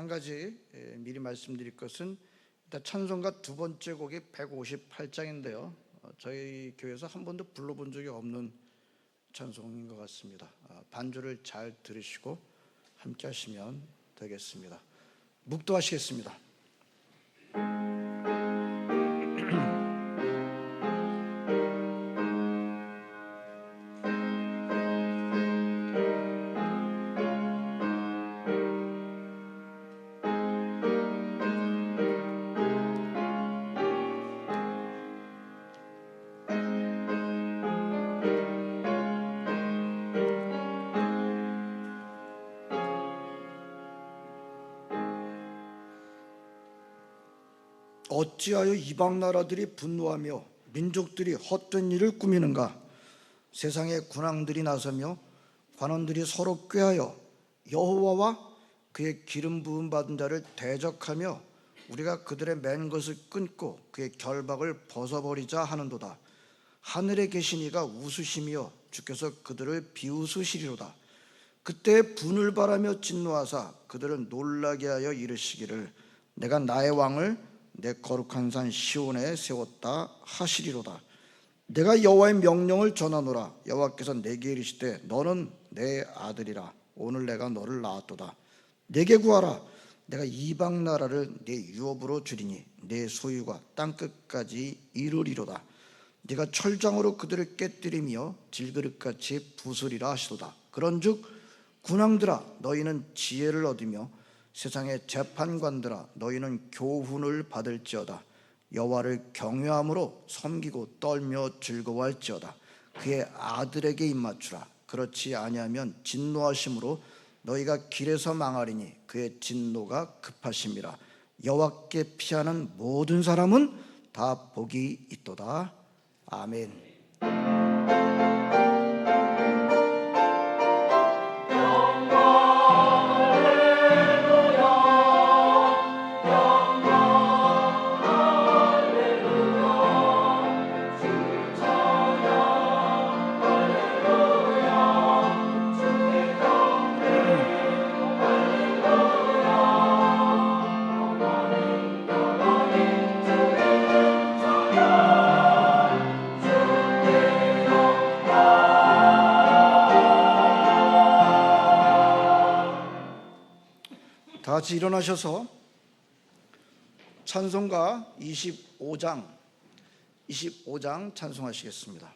가지 미리 말씀드릴 것은, 일단 찬송가 두 번째 곡이 158장인데요 저희 교회에서 한 번도 불러본 적이 없는 찬송인 것 같습니다. 반주를 잘 들으시고 함께 하시면 되겠습니다. 묵도하시겠습니다. 어찌하여 이방 나라들이 분노하며 민족들이 헛된 일을 꾸미는가? 세상의 군왕들이 나서며 관원들이 서로 꾀하여 여호와와 그의 기름 부음 받은 자를 대적하며 우리가 그들의 맨 것을 끊고 그의 결박을 벗어버리자 하는도다. 하늘에 계신 이가 웃으시며 주께서 그들을 비웃으시리로다. 그때 분을 바라며 진노하사 그들을 놀라게 하여 이르시기를 내가 나의 왕을 내 거룩한 산 시온에 세웠다 하시리로다. 내가 여호와의 명령을 전하노라. 여호와께서 내게 이르시되 너는 내 아들이라. 오늘 내가 너를 낳았도다. 내게 구하라. 내가 이방 나라를 내 유업으로 주리니 내 소유가 땅끝까지 이르리로다. 네가 철장으로 그들을 깨뜨리며 질그릇같이 부수리라 하시도다. 그런즉 군왕들아 너희는 지혜를 얻으며 세상의 재판관들아 너희는 교훈을 받을지어다. 여호와를 경외함으로 섬기고 떨며 즐거워할지어다. 그의 아들에게 입맞추라. 그렇지 아니하면 진노하심으로 너희가 길에서 망하리니 그의 진노가 급하심이라. 여호와께 피하는 모든 사람은 다 복이 있도다. 아멘. 다 같이 일어나셔서 찬송가 25장 찬송하시겠습니다.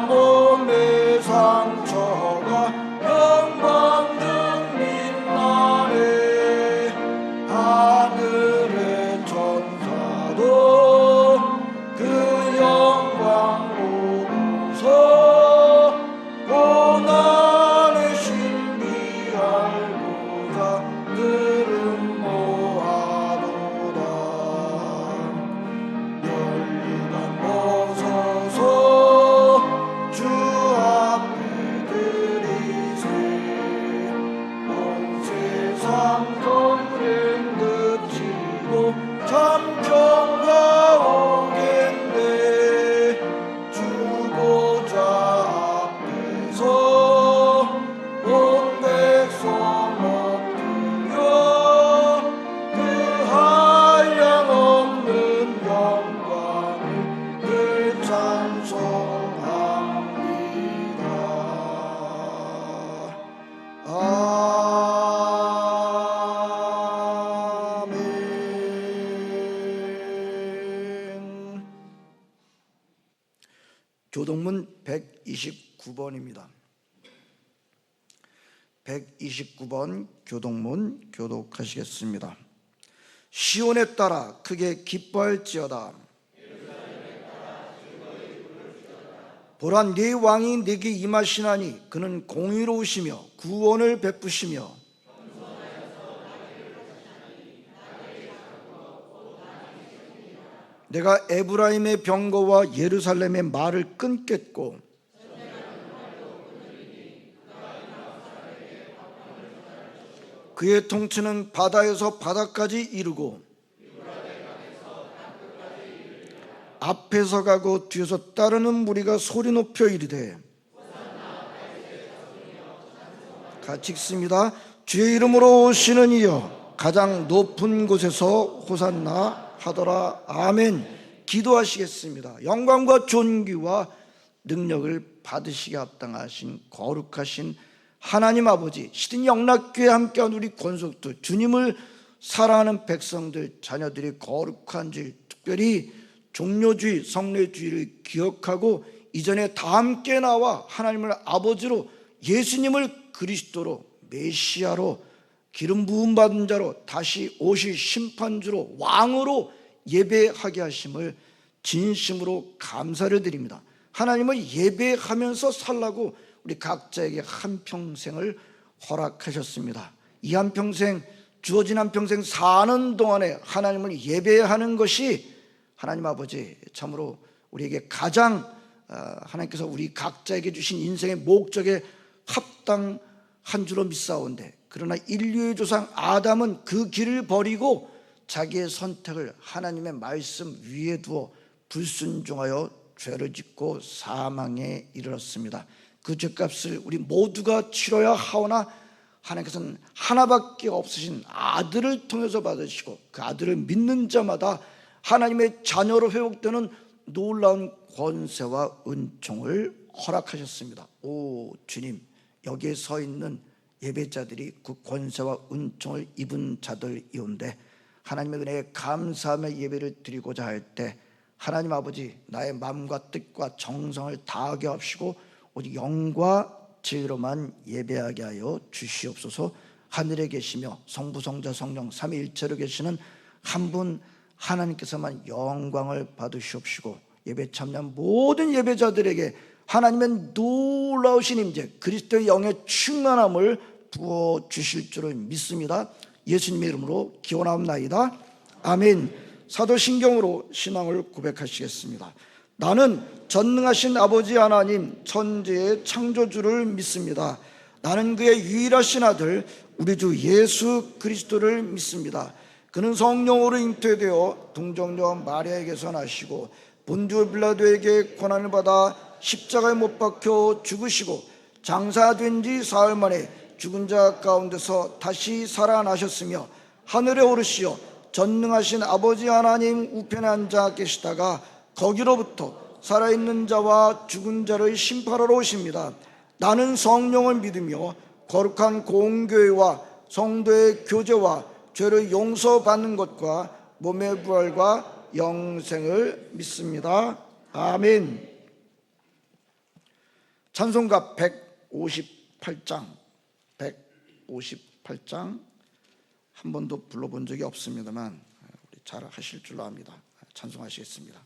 몸의 상처가 영광 등 빛나네. 하늘의 천사도 그 영광 보고서 고난의 신비 알고자 들은 모아도다. 멸류관 벗어서 주 교동문 129번입니다. 129번 교동문 교독하시겠습니다. 시온에 따라 크게 기뻐할지어다. 보라, 네 왕이 네게 임하시나니 그는 공의로우시며 구원을 베푸시며 내가 에브라임의 병거와 예루살렘의 말을 끊겠고 그의 통치는 바다에서 바다까지 이르고 앞에서 가고 뒤에서 따르는 무리가 소리 높여 이르되 같이 읽습니다. 주의 이름으로 오시는 이여 가장 높은 곳에서 호산나 하더라. 아멘. 기도하시겠습니다. 영광과 존귀와 능력을 받으시게 합당하신 거룩하신 하나님 아버지, 시든 영락교회 함께한 우리 권속들, 주님을 사랑하는 백성들, 자녀들이 거룩한 줄, 특별히 종료주의, 성례주의를 기억하고 이전에 다 함께 나와 하나님을 아버지로, 예수님을 그리스도로, 메시아로, 기름 부음 받은 자로, 다시 오실 심판주로, 왕으로 예배하게 하심을 진심으로 감사를 드립니다. 하나님을 예배하면서 살라고 우리 각자에게 한평생을 허락하셨습니다. 이 한평생, 주어진 한평생 사는 동안에 하나님을 예배하는 것이 하나님 아버지 참으로 우리에게 가장 하나님께서 우리 각자에게 주신 인생의 목적에 합당한 줄로 믿사온데, 그러나 인류의 조상 아담은 그 길을 버리고 자기의 선택을 하나님의 말씀 위에 두어 불순종하여 죄를 짓고 사망에 이르렀습니다. 그 죄값을 우리 모두가 치러야 하오나 하나님께서는 하나밖에 없으신 아들을 통해서 받으시고 그 아들을 믿는 자마다 하나님의 자녀로 회복되는 놀라운 권세와 은총을 허락하셨습니다. 오 주님, 여기에 서 있는 예배자들이 그 권세와 은총을 입은 자들이온데 하나님의 은혜에 감사하며 예배를 드리고자 할 때 하나님 아버지, 나의 마음과 뜻과 정성을 다하게 하시고 오직 영과 진리로만 예배하게 하여 주시옵소서. 하늘에 계시며 성부 성자 성령 삼위일체로 계시는 한 분 하나님께서만 영광을 받으시옵시고 예배 참여한 모든 예배자들에게 하나님의 놀라우신 임재, 그리스도의 영의 충만함을 부어주실 줄을 믿습니다. 예수님의 이름으로 기원하옵나이다. 아멘. 사도신경으로 신앙을 고백하시겠습니다. 나는 전능하신 아버지 하나님 천지의 창조주를 믿습니다. 나는 그의 유일하신 아들 우리 주 예수 그리스도를 믿습니다. 그는 성령으로 잉태되어 동정녀 마리아에게서 나시고 본디오 빌라도에게 고난을 받아 십자가에 못 박혀 죽으시고 장사된 지 사흘 만에 죽은 자 가운데서 다시 살아나셨으며 하늘에 오르시어 전능하신 아버지 하나님 우편에 앉아 계시다가 거기로부터 살아있는 자와 죽은 자를 심판하러 오십니다. 나는 성령을 믿으며 거룩한 공교회와 성도의 교제와 죄를 용서받는 것과 몸의 부활과 영생을 믿습니다. 아멘. 찬송가 158장 한 번도 불러본 적이 없습니다만 우리 잘 하실 줄로 압니다. 찬송하시겠습니다.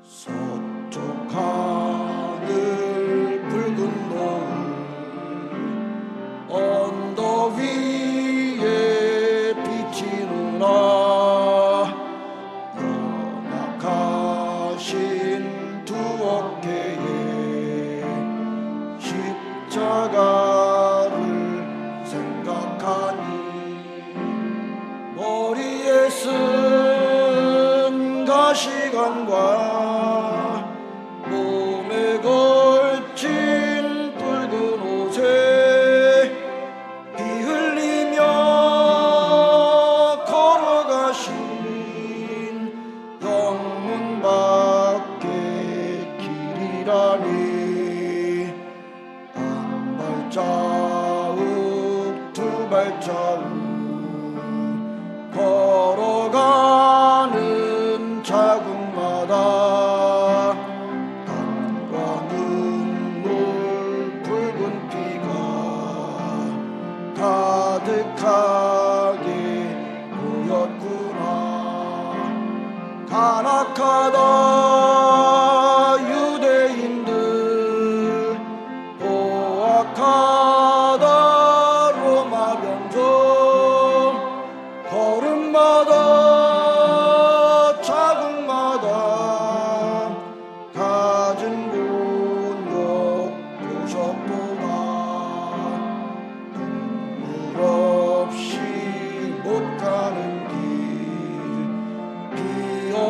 서쪽 하늘 붉은 노을 언덕 위에 비치누나 연약하신 두 어깨에 십자가를 생각하니 머리에 쓴 가시관과 몸에 걸친 붉은 옷에 피 흘리며 걸어가신 영원한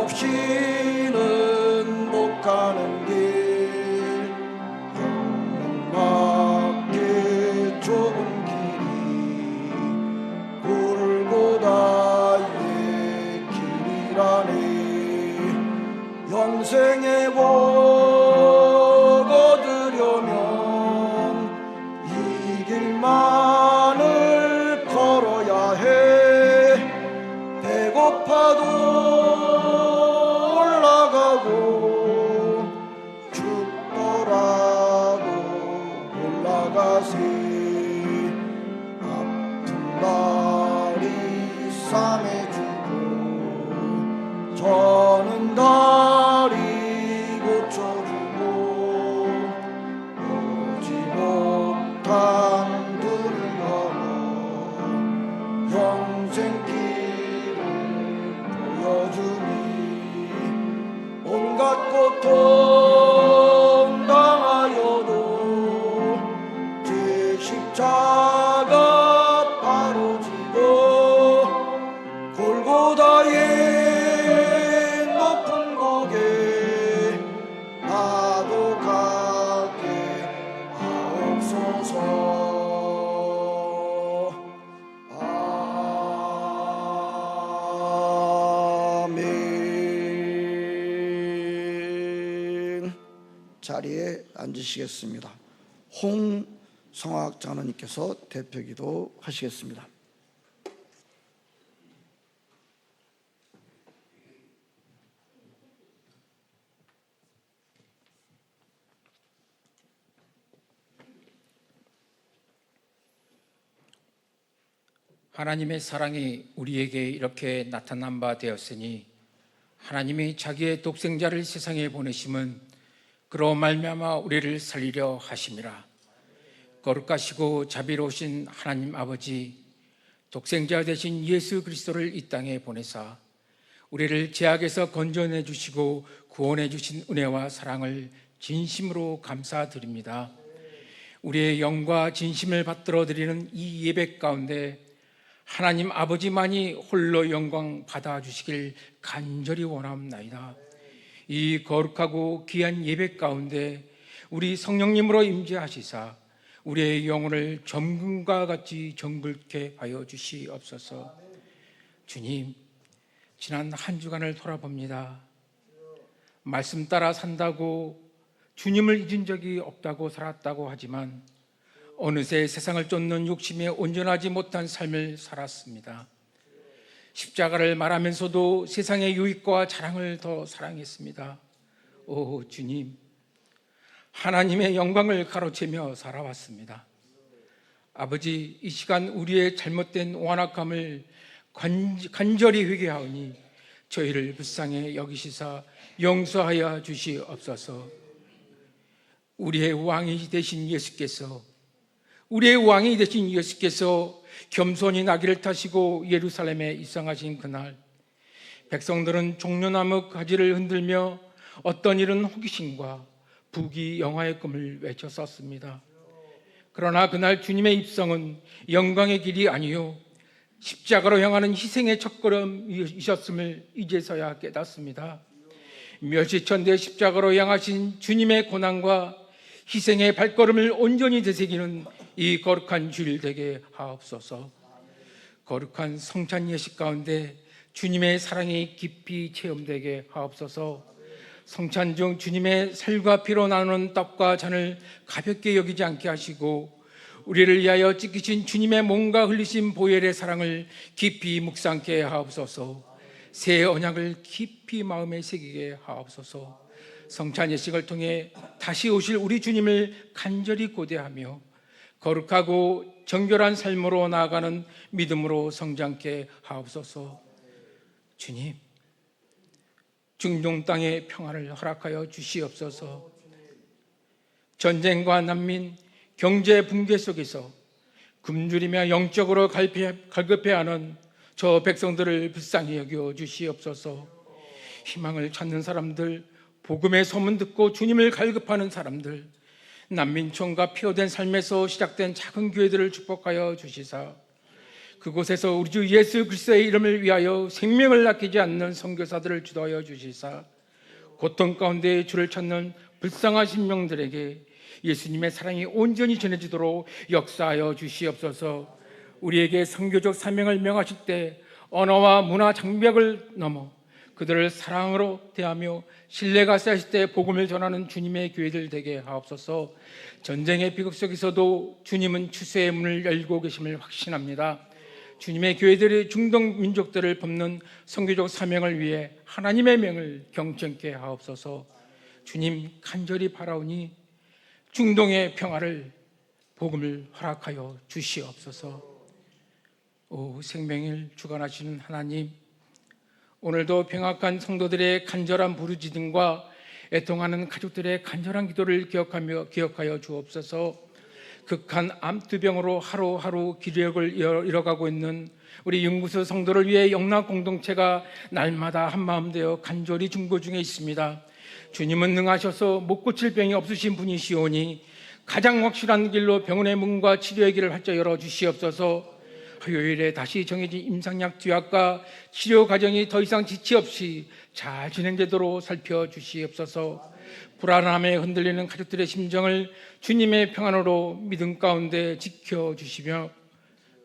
없이는 못 가는 길 영문 밖에 좁은 길이 골고다의 길이라네. 영생의 복 얻으려면 이 길만을 걸어야 해. 배고파도 올라가고 춥더라도 올라가세. 아픈 다리 싸매주고 저는 다리 고쳐주고 오지 못한 눈을 열어 영생길을 보여주니 온갖 고통 당하여도 제 십자가 바로 지고 골고다의 높은 곡에 나도 가게 하옵소서. 아멘. 자리에 앉으시겠습니다. 홍성학 장로님께서 대표기도 하시겠습니다. 하나님의 사랑이 우리에게 이렇게 나타난 바 되었으니 하나님이 자기의 독생자를 세상에 보내심은 그로 말미암아 우리를 살리려 하심이라. 거룩하시고 자비로우신 하나님 아버지, 독생자 되신 예수 그리스도를 이 땅에 보내사 우리를 죄악에서 건져내 주시고 구원해 주신 은혜와 사랑을 진심으로 감사드립니다. 우리의 영과 진심을 받들어 드리는 이 예배 가운데 하나님 아버지만이 홀로 영광 받아주시길 간절히 원합나이다. 이 거룩하고 귀한 예배 가운데 우리 성령님으로 임재하시사 우리의 영혼을 점금과 같이 정글게 하여 주시옵소서. 주님, 지난 한 주간을 돌아봅니다. 말씀 따라 산다고 주님을 잊은 적이 없다고 살았다고 하지만 어느새 세상을 쫓는 욕심에 온전하지 못한 삶을 살았습니다. 십자가를 말하면서도 세상의 유익과 자랑을 더 사랑했습니다. 오 주님, 하나님의 영광을 가로채며 살아왔습니다. 아버지, 이 시간 우리의 잘못된 완악함을 간절히 회개하오니 저희를 불쌍히 여기시사 용서하여 주시옵소서. 우리의 왕이 되신 예수께서 겸손히 나귀를 타시고 예루살렘에 입성하신 그날, 백성들은 종려나무 가지를 흔들며 어떤 이는 호기심과 부귀영화의 꿈을 외쳤었습니다. 그러나 그날 주님의 입성은 영광의 길이 아니요 십자가로 향하는 희생의 첫걸음이셨음을 이제서야 깨닫습니다. 멸시천대 십자가로 향하신 주님의 고난과 희생의 발걸음을 온전히 되새기는 이 거룩한 주일 되게 하옵소서. 거룩한 성찬 예식 가운데 주님의 사랑이 깊이 체험되게 하옵소서. 성찬 중 주님의 살과 피로 나누는 떡과 잔을 가볍게 여기지 않게 하시고 우리를 위하여 찢기신 주님의 몸과 흘리신 보혈의 사랑을 깊이 묵상케 하옵소서. 새 언약을 깊이 마음에 새기게 하옵소서. 성찬 예식을 통해 다시 오실 우리 주님을 간절히 고대하며 거룩하고 정결한 삶으로 나아가는 믿음으로 성장케 하옵소서. 주님, 중동 땅의 평화를 허락하여 주시옵소서. 전쟁과 난민, 경제 붕괴 속에서 굶주리며 영적으로 갈급해하는 저 백성들을 불쌍히 여겨 주시옵소서. 희망을 찾는 사람들, 복음의 소문 듣고 주님을 갈급하는 사람들, 난민촌과 피로된 삶에서 시작된 작은 교회들을 축복하여 주시사 그곳에서 우리 주 예수 그리스도의 이름을 위하여 생명을 아끼지 않는 선교사들을 주도하여 주시사 고통 가운데 주를 찾는 불쌍하신 영들에게 예수님의 사랑이 온전히 전해지도록 역사하여 주시옵소서. 우리에게 선교적 사명을 명하실 때 언어와 문화 장벽을 넘어 그들을 사랑으로 대하며 신뢰가 쌓였을 때 복음을 전하는 주님의 교회들 되게 하옵소서. 전쟁의 비극 속에서도 주님은 추수의 문을 열고 계심을 확신합니다. 주님의 교회들이 중동 민족들을 돕는 선교적 사명을 위해 하나님의 명을 경청케 하옵소서. 주님 간절히 바라오니 중동의 평화를 복음을 허락하여 주시옵소서. 오 생명을 주관하시는 하나님, 오늘도 병약한 성도들의 간절한 부르짖음과 애통하는 가족들의 간절한 기도를 기억하여 주옵소서. 극한 암투병으로 하루하루 기력을 잃어가고 있는 우리 영구수 성도를 위해 영락 공동체가 날마다 한마음 되어 간절히 중보 중에 있습니다. 주님은 능하셔서 못 고칠 병이 없으신 분이시오니 가장 확실한 길로 병원의 문과 치료의 길을 활짝 열어주시옵소서. 화요일에 다시 정해진 임상약 투약과 치료 과정이 더 이상 지체 없이 잘 진행되도록 살펴주시옵소서. 불안함에 흔들리는 가족들의 심정을 주님의 평안으로 믿음 가운데 지켜주시며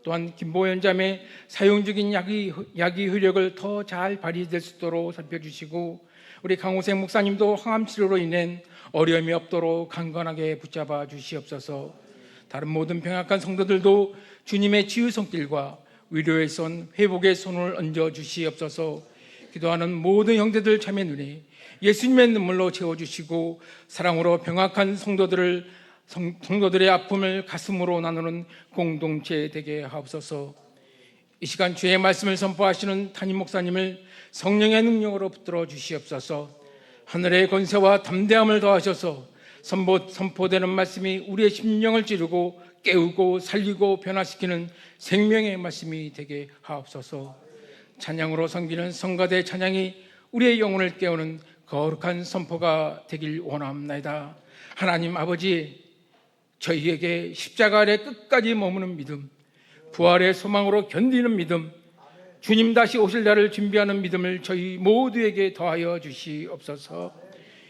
또한 김보현 자매 사용 중인 약의 효력을 더 잘 발휘될 수 있도록 살펴주시고 우리 강호생 목사님도 항암 치료로 인해 어려움이 없도록 강건하게 붙잡아 주시옵소서. 다른 모든 병약한 성도들도 주님의 치유 손길과 위로의 손, 회복의 손을 얹어 주시옵소서. 기도하는 모든 형제들 자매 눈에 예수님의 눈물로 채워주시고 사랑으로 병약한 성도들의 아픔을 가슴으로 나누는 공동체 되게 하옵소서. 이 시간 주의 말씀을 선포하시는 담임 목사님을 성령의 능력으로 붙들어 주시옵소서. 하늘의 권세와 담대함을 더하셔서 선포되는 말씀이 우리의 심령을 찌르고 깨우고 살리고 변화시키는 생명의 말씀이 되게 하옵소서. 찬양으로 섬기는 성가대 찬양이 우리의 영혼을 깨우는 거룩한 선포가 되길 원합니다. 하나님 아버지, 저희에게 십자가 아래 끝까지 머무는 믿음, 부활의 소망으로 견디는 믿음, 주님 다시 오실 날을 준비하는 믿음을 저희 모두에게 더하여 주시옵소서.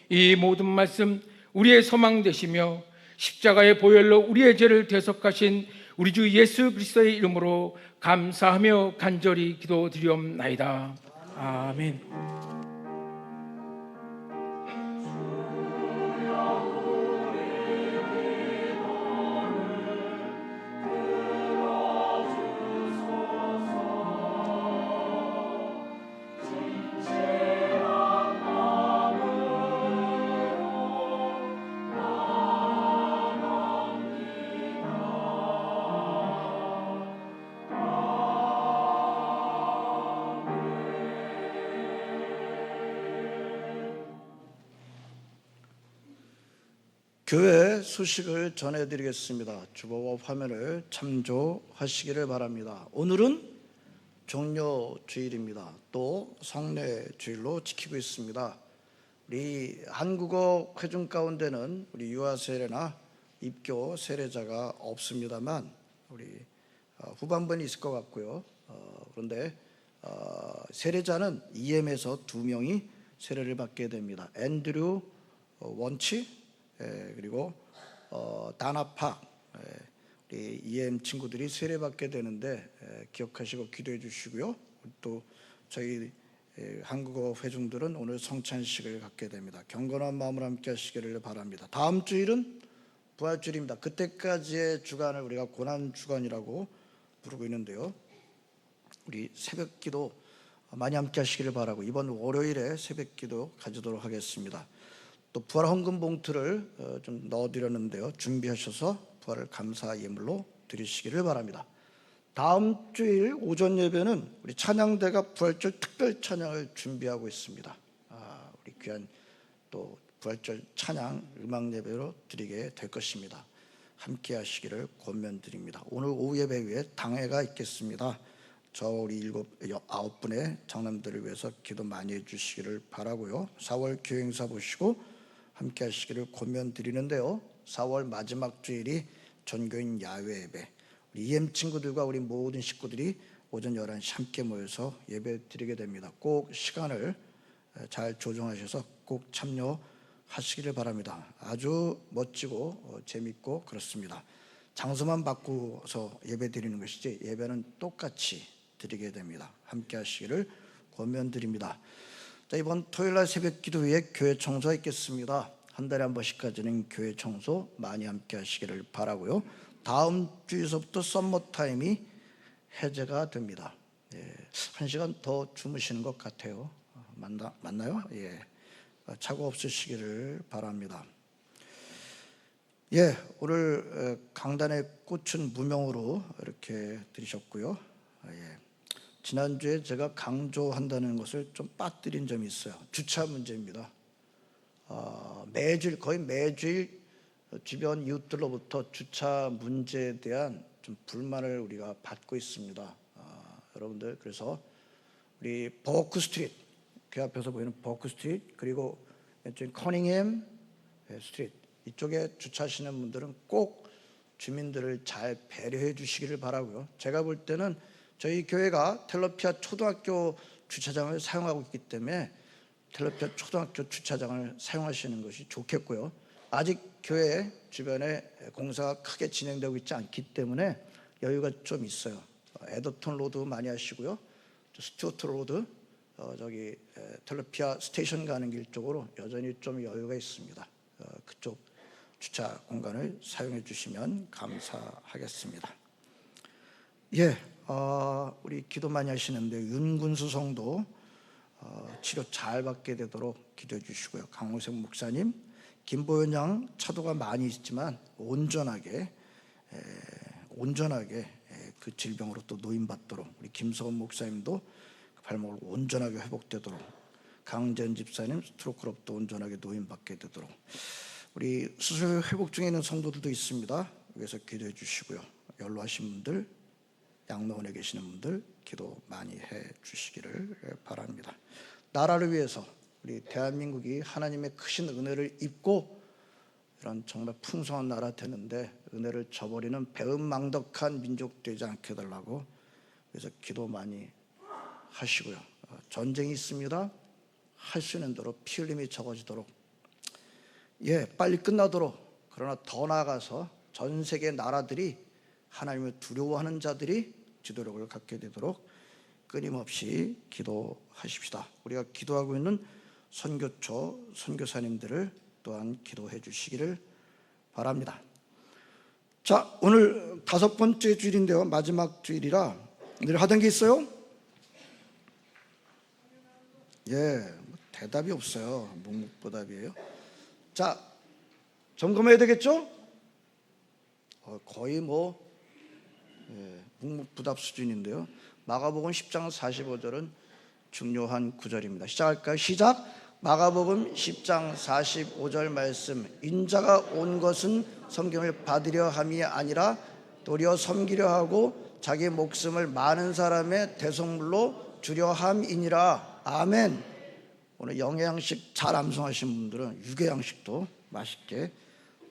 이 모든 말씀 우리의 소망 되시며 십자가의 보혈로 우리의 죄를 대속하신 우리 주 예수 그리스도의 이름으로 감사하며 간절히 기도드리옵나이다. 아멘. 교회 소식을 전해드리겠습니다. 주보와 화면을 참조하시기를 바랍니다. 오늘은 종료 주일입니다. 또 성례 주일로 지키고 있습니다. 우리 한국어 회중 가운데는 우리 유아 세례나 입교 세례자가 없습니다만 우리 후반부는 있을 것 같고요. 그런데 세례자는 EM에서 2명이 세례를 받게 됩니다. 앤드류 원치 그리고 다나파 우리 EM 친구들이 세례받게 되는데 기억하시고 기도해 주시고요. 또 저희 한국어 회중들은 오늘 성찬식을 갖게 됩니다. 경건한 마음으로 함께 하시기를 바랍니다. 다음 주일은 부활주일입니다. 그때까지의 주간을 우리가 고난 주간이라고 부르고 있는데요. 우리 새벽기도 많이 함께 하시기를 바라고 이번 월요일에 새벽기도 가지도록 하겠습니다. 또 부활 헌금 봉투를 좀 넣어드렸는데요. 준비하셔서 부활을 감사 예물로 드리시기를 바랍니다. 다음 주일 오전 예배는 우리 찬양대가 부활절 특별 찬양을 준비하고 있습니다. 우리 귀한 또 부활절 찬양 음악 예배로 드리게 될 것입니다. 함께 하시기를 권면드립니다. 오늘 오후 예배 위에 당회가 있겠습니다. 저 우리 9분의 장남들을 위해서 기도 많이 해주시기를 바라고요. 4월 교행사 보시고 함께 하시기를 권면드리는데요. 4월 마지막 주일이 전교인 야외 예배, 우리 EM 친구들과 우리 모든 식구들이 오전 11시 함께 모여서 예배 드리게 됩니다. 꼭 시간을 잘 조정하셔서 꼭 참여하시기를 바랍니다. 아주 멋지고 재밌고 그렇습니다. 장소만 바꾸어서 예배 드리는 것이지 예배는 똑같이 드리게 됩니다. 함께 하시기를 권면드립니다. 자, 이번 토요일날 새벽 기도회에 교회 청소가 있겠습니다. 한 달에 한 번씩까지는 교회 청소 많이 함께 하시기를 바라고요. 다음 주에서부터 썸머타임이 해제가 됩니다. 예, 1시간 더 주무시는 것 같아요. 맞나요? 예, 착오 없으시기를 바랍니다. 예, 오늘 강단의 꽃은 무명으로 이렇게 들으셨고요. 예, 지난주에 제가 강조한다는 것을 좀 빠뜨린 점이 있어요. 주차 문제입니다. 거의 매주일 주변 이웃들로부터 주차 문제에 대한 좀 불만을 우리가 받고 있습니다. 여러분들, 그래서 우리 버크 스트리트, 그 앞에서 보이는 버크 스트리트, 그리고 왼쪽 커닝햄 스트리트, 이쪽에 주차하시는 분들은 꼭 주민들을 잘 배려해 주시기를 바라고요. 제가 볼 때는 저희 교회가 텔러피아 초등학교 주차장을 사용하고 있기 때문에 텔러피아 초등학교 주차장을 사용하시는 것이 좋겠고요. 아직 교회 주변에 공사가 크게 진행되고 있지 않기 때문에 여유가 좀 있어요. 에더톤 로드 많이 하시고요. 스튜어트 로드, 텔러피아 스테이션 가는 길 쪽으로 여전히 좀 여유가 있습니다. 그쪽 주차 공간을 사용해 주시면 감사하겠습니다. 예, 우리 기도 많이 하시는데 윤군수 성도 치료 잘 받게 되도록 기도해 주시고요. 강호생 목사님, 김보현 양 차도가 많이 있지만 온전하게 그 질병으로 또 노인받도록, 우리 김서원 목사님도 그 발목을 온전하게 회복되도록, 강재현 집사님 스트로크로부터 온전하게 노인받게 되도록, 우리 수술 회복 중에 있는 성도들도 있습니다. 위해서 기도해 주시고요. 연로하신 분들, 양로원에 계시는 분들 기도 많이 해 주시기를 바랍니다. 나라를 위해서 우리 대한민국이 하나님의 크신 은혜를 입고 이런 정말 풍성한 나라 되는데 은혜를 저버리는 배은망덕한 민족 되지 않게 해달라고, 그래서 기도 많이 하시고요. 전쟁이 있습니다. 할 수 있는 대로 피 흘림이 적어지도록, 예, 빨리 끝나도록, 그러나 더 나아가서 전 세계 나라들이 하나님을 두려워하는 자들이 지도력을 갖게 되도록 끊임없이 기도하십시다. 우리가 기도하고 있는 선교처 선교사님들을 또한 기도해 주시기를 바랍니다. 자, 오늘 5번째 주일인데요, 마지막 주일이라 늘 하던 게 있어요? 예, 대답이 없어요. 묵묵부답이에요. 자, 점검해야 되겠죠? 거의 묵묵부답 수준인데요. 마가복음 10장 45절은 중요한 구절입니다. 시작할까요? 시작. 마가복음 10장 45절 말씀. 인자가 온 것은 성경을 받으려 함이 아니라 도리어 섬기려 하고 자기 목숨을 많은 사람의 대속물로 주려 함이니라. 아멘. 오늘 영양식 잘 암송하신 분들은 유교양식도 맛있게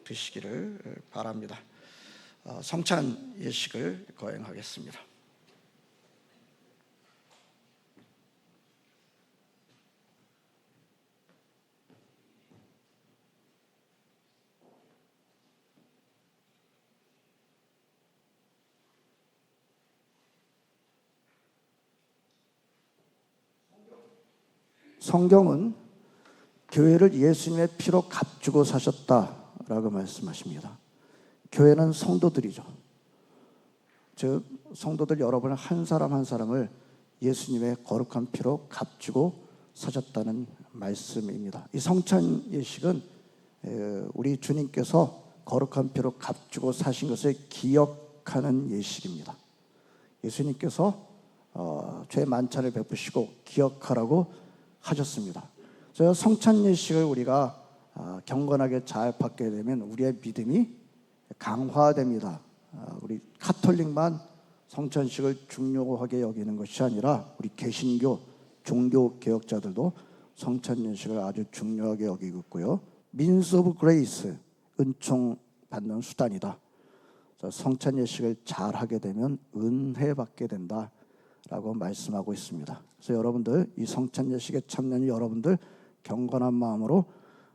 드시기를 바랍니다. 성찬 예식을 거행하겠습니다. 성경은 교회를 예수님의 피로 값주고 사셨다라고 말씀하십니다. 교회는 성도들이죠. 즉 성도들 여러분 한 사람 한 사람을 예수님의 거룩한 피로 값주고 사셨다는 말씀입니다. 이 성찬 예식은 우리 주님께서 거룩한 피로 값주고 사신 것을 기억하는 예식입니다. 예수님께서 죄 만찬을 베푸시고 기억하라고 하셨습니다. 그래서 성찬 예식을 우리가 경건하게 잘 받게 되면 우리의 믿음이 강화됩니다. 우리 카톨릭만 성찬식을 중요하게 여기는 것이 아니라 우리 개신교, 종교 개혁자들도 성찬 예식을 아주 중요하게 여기고 있고요. Means of grace, 은총 받는 수단이다. 성찬 예식을 잘 하게 되면 은혜 받게 된다라고 말씀하고 있습니다. 그래서 여러분들 이 성찬 예식에 참여하는 여러분들 경건한 마음으로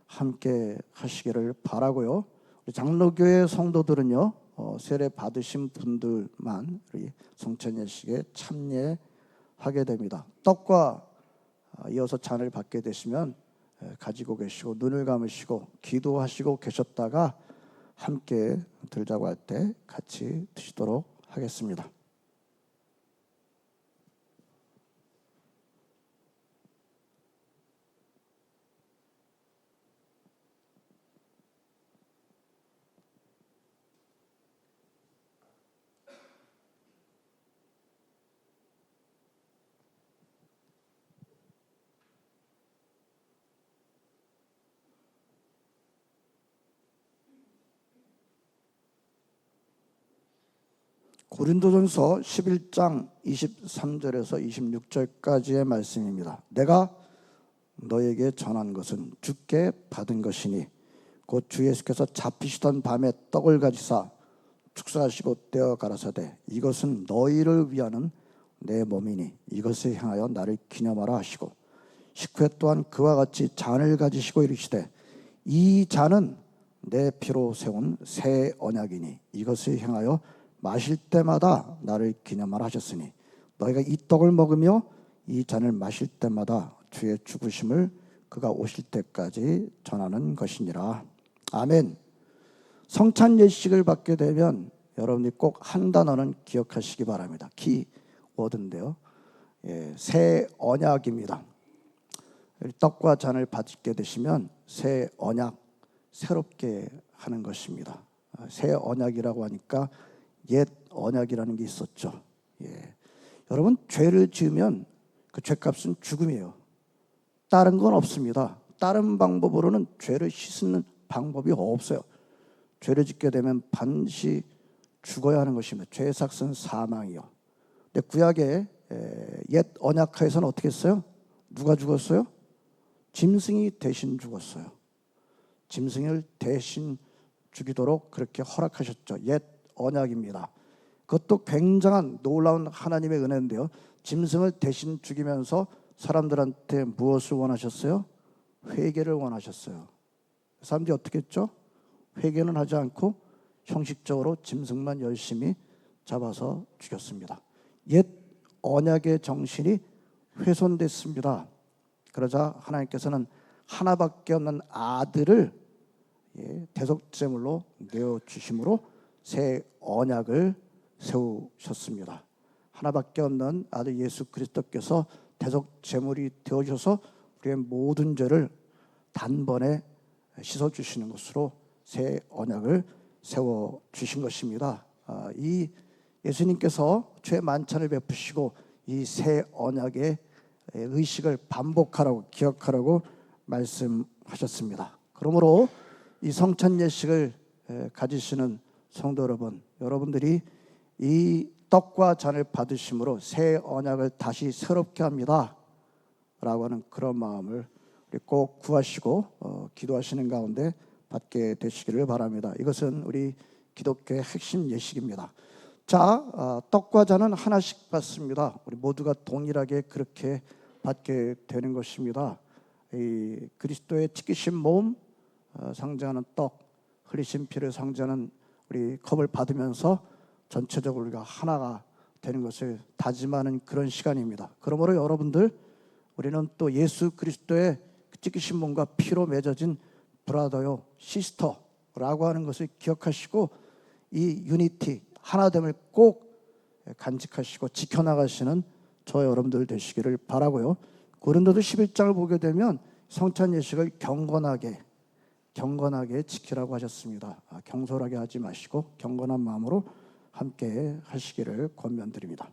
함께 하시기를 바라고요. 우리 장로교회 성도들은요, 세례 받으신 분들만 우리 성찬 예식에 참여하게 됩니다. 떡과 이어서 잔을 받게 되시면 가지고 계시고 눈을 감으시고 기도하시고 계셨다가 함께 들자고 할 때 같이 드시도록 하겠습니다. 고린도전서 11장 23절에서 26절까지의 말씀입니다. 내가 너에게 전한 것은 주께 받은 것이니 곧 주 예수께서 잡히시던 밤에 떡을 가지사 축사하시고 떼어 가라사대 이것은 너희를 위하는 내 몸이니 이것을 향하여 나를 기념하라 하시고 식후에 또한 그와 같이 잔을 가지시고 이르시되 이 잔은 내 피로 세운 새 언약이니 이것을 향하여 마실 때마다 나를 기념하라 하셨으니 너희가 이 떡을 먹으며 이 잔을 마실 때마다 주의 죽으심을 그가 오실 때까지 전하는 것이니라. 아멘. 성찬 예식을 받게 되면 여러분이 꼭 한 단어는 기억하시기 바랍니다. 키워드인데요. 새 언약입니다. 떡과 잔을 받게 되시면 새 언약, 새롭게 하는 것입니다. 새 언약이라고 하니까 옛 언약이라는 게 있었죠. 여러분 죄를 지으면 그 죄값은 죽음이에요. 다른 건 없습니다. 다른 방법으로는 죄를 씻는 방법이 없어요. 죄를 짓게 되면 반드시 죽어야 하는 것입니다. 죄의 삭은 사망이요. 근데 구약의 옛 언약하에서는 어떻게 했어요? 누가 죽었어요? 짐승이 대신 죽었어요. 짐승을 대신 죽이도록 그렇게 허락하셨죠. 옛 언약입니다. 그것도 굉장한 놀라운 하나님의 은혜인데요. 짐승을 대신 죽이면서 사람들한테 무엇을 원하셨어요? 회개를 원하셨어요. 사람들이 어떻게 했죠? 회개는 하지 않고 형식적으로 짐승만 열심히 잡아서 죽였습니다. 옛 언약의 정신이 훼손됐습니다. 그러자 하나님께서는 하나밖에 없는 아들을 대속제물로 내어주심으로 새 언약을 세우셨습니다. 하나밖에 없는 아들 예수 그리스도께서 대속제물이 되어주셔서 우리의 모든 죄를 단번에 씻어주시는 것으로 새 언약을 세워주신 것입니다. 이 예수님께서 죄 만찬을 베푸시고 이 새 언약의 의식을 반복하라고 기억하라고 말씀하셨습니다. 그러므로 이 성찬 예식을 가지시는 성도 여러분, 여러분들이 이 떡과 잔을 받으심으로 새 언약을 다시 새롭게 합니다 라고 하는 그런 마음을 꼭 구하시고 기도하시는 가운데 받게 되시기를 바랍니다. 이것은 우리 기독교의 핵심 예식입니다. 자, 떡과 잔은 하나씩 받습니다. 우리 모두가 동일하게 그렇게 받게 되는 것입니다. 이 그리스도의 찢기신 몸 상징하는 떡, 흘리신 피를 상징하는 우리 컵을 받으면서 전체적으로 우리가 하나가 되는 것을 다짐하는 그런 시간입니다. 그러므로 여러분들 우리는 또 예수 그리스도의 찢기신 몸과 피로 맺어진 브라더요 시스터라고 하는 것을 기억하시고 이 유니티 하나됨을 꼭 간직하시고 지켜나가시는 저 여러분들 되시기를 바라고요. 고린도서 11장을 보게 되면 성찬 예식을 경건하게 지키라고 하셨습니다. 경솔하게 하지 마시고 경건한 마음으로 함께 하시기를 권면드립니다.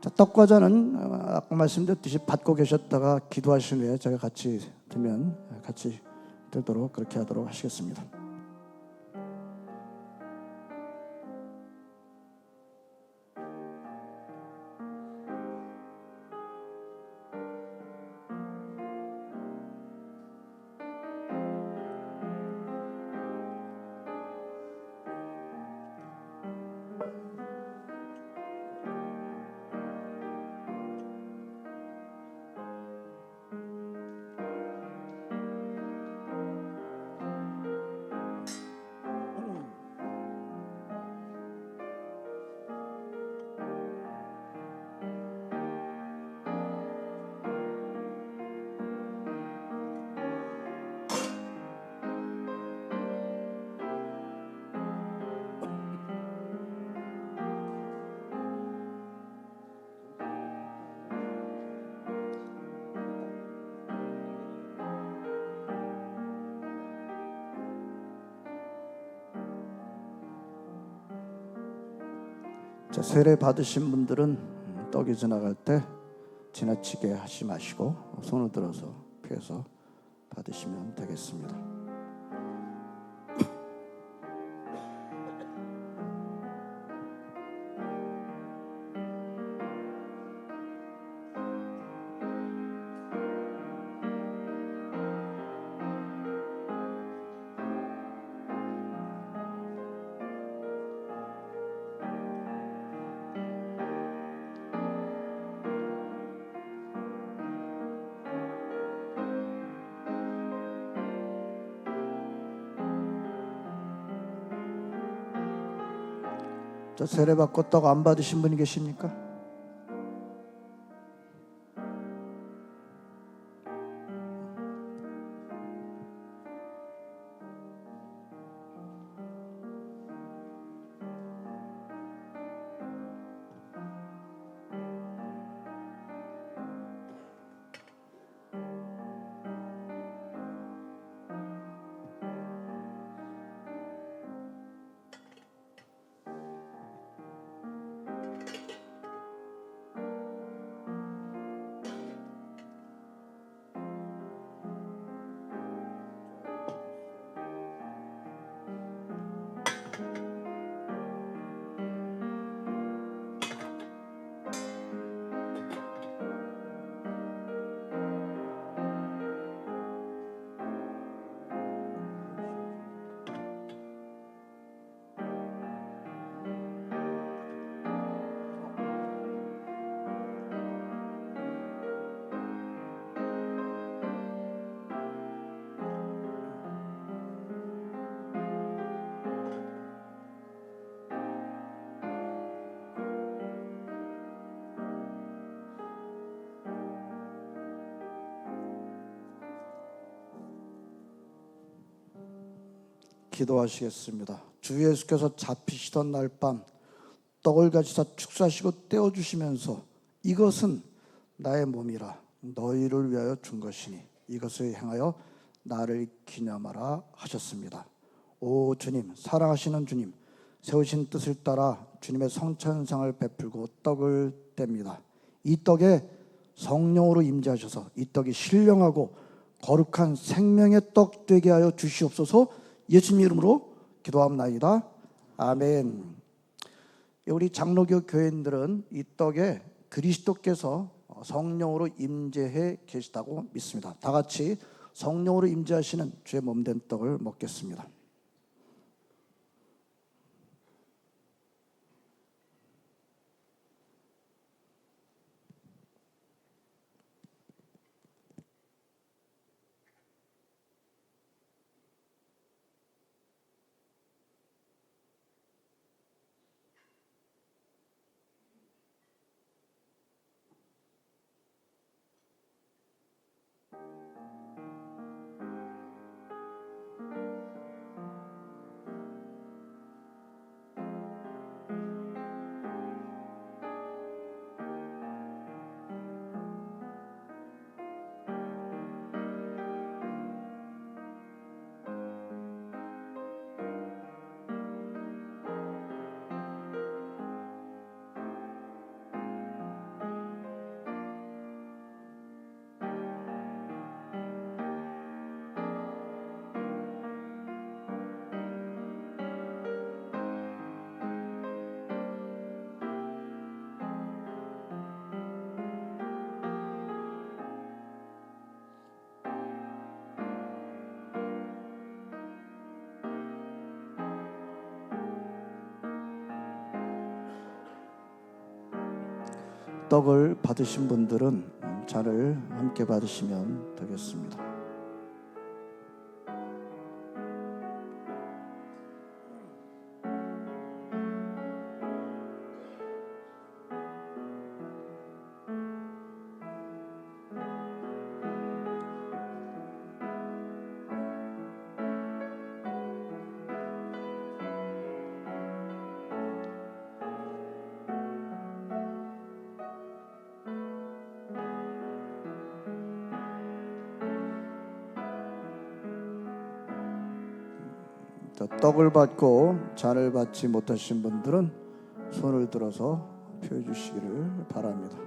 자, 떡과 잔은 아까 말씀드렸듯이 받고 계셨다가 기도하신 후에 제가 같이 들면 같이 들도록 그렇게 하도록 하시겠습니다. 자, 세례 받으신 분들은 떡이 지나갈 때 지나치게 하지 마시고 손을 들어서 피해서 받으시면 되겠습니다. 저 세례 받고 떡 안 받으신 분이 계십니까? 기도하시겠습니다. 주 예수께서 잡히시던 날 밤 떡을 가지사 축사하시고 떼어주시면서 이것은 나의 몸이라 너희를 위하여 준 것이니 이것을 행하여 나를 기념하라 하셨습니다. 오 주님, 사랑하시는 주님, 세우신 뜻을 따라 주님의 성찬상을 베풀고 떡을 뗍니다. 이 떡에 성령으로 임재하셔서 이 떡이 신령하고 거룩한 생명의 떡 되게 하여 주시옵소서. 예수님 이름으로 기도합나이다. 아멘. 우리 장로교 교인들은 이 떡에 그리스도께서 성령으로 임재해 계시다고 믿습니다. 다 같이 성령으로 임재하시는 주의 몸된 떡을 먹겠습니다. 떡을 받으신 분들은 잔을 함께 받으시면 되겠습니다. 떡을 받고 잔을 받지 못하신 분들은 손을 들어서 표해 주시기를 바랍니다.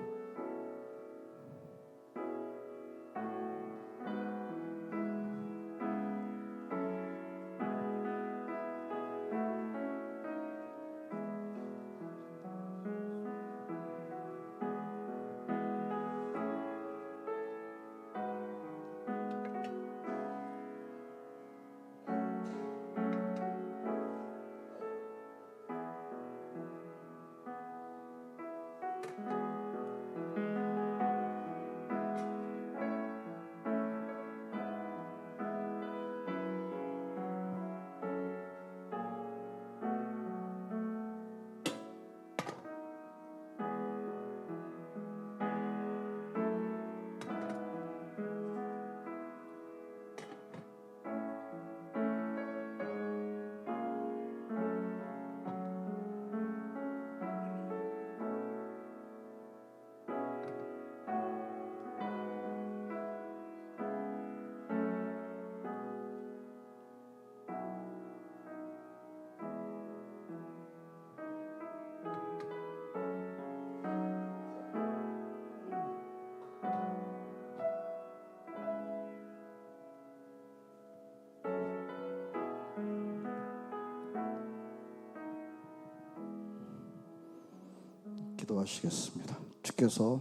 기도하시겠습니다. 주께서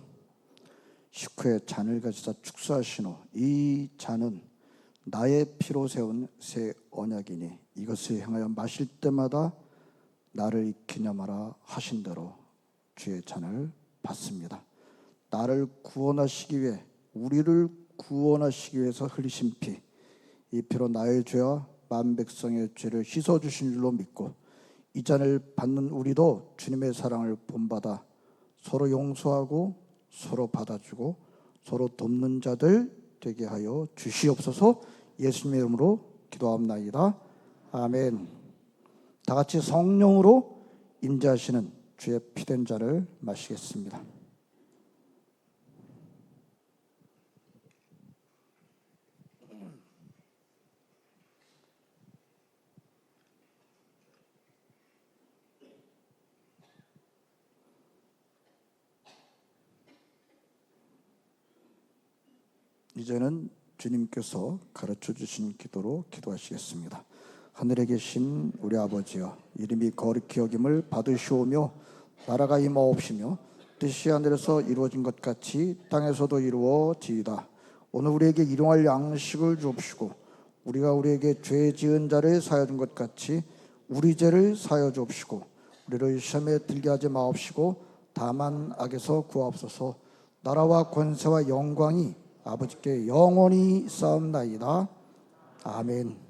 식후에 잔을 가지사 축사하시노 이 잔은 나의 피로 세운 새 언약이니 이것을 향하여 마실 때마다 나를 기념하라 하신 대로 주의 잔을 받습니다. 나를 구원하시기 위해 우리를 구원하시기 위해서 흘리신 피, 이 피로 나의 죄와 만 백성의 죄를 씻어주신 줄로 믿고 이 잔을 받는 우리도 주님의 사랑을 본받아 서로 용서하고 서로 받아주고 서로 돕는 자들 되게 하여 주시옵소서. 예수님의 이름으로 기도합나이다. 아멘. 다 같이 성령으로 임재하시는 주의 피된 잔을 마시겠습니다. 이제는 주님께서 가르쳐 주신 기도로 기도하시겠습니다. 하늘에 계신 우리 아버지여, 이름이 거룩히 여김을 받으시오며 나라가 임하옵시며 뜻이 하늘에서 이루어진 것 같이 땅에서도 이루어지이다. 오늘 우리에게 일용할 양식을 주옵시고 우리가 우리에게 죄 지은 자를 사하여 준 것 같이 우리 죄를 사하여 주옵시고 우리를 시험에 들게 하지 마옵시고 다만 악에서 구하옵소서. 나라와 권세와 영광이 아버지께 영원히 싸움나이다. 아멘.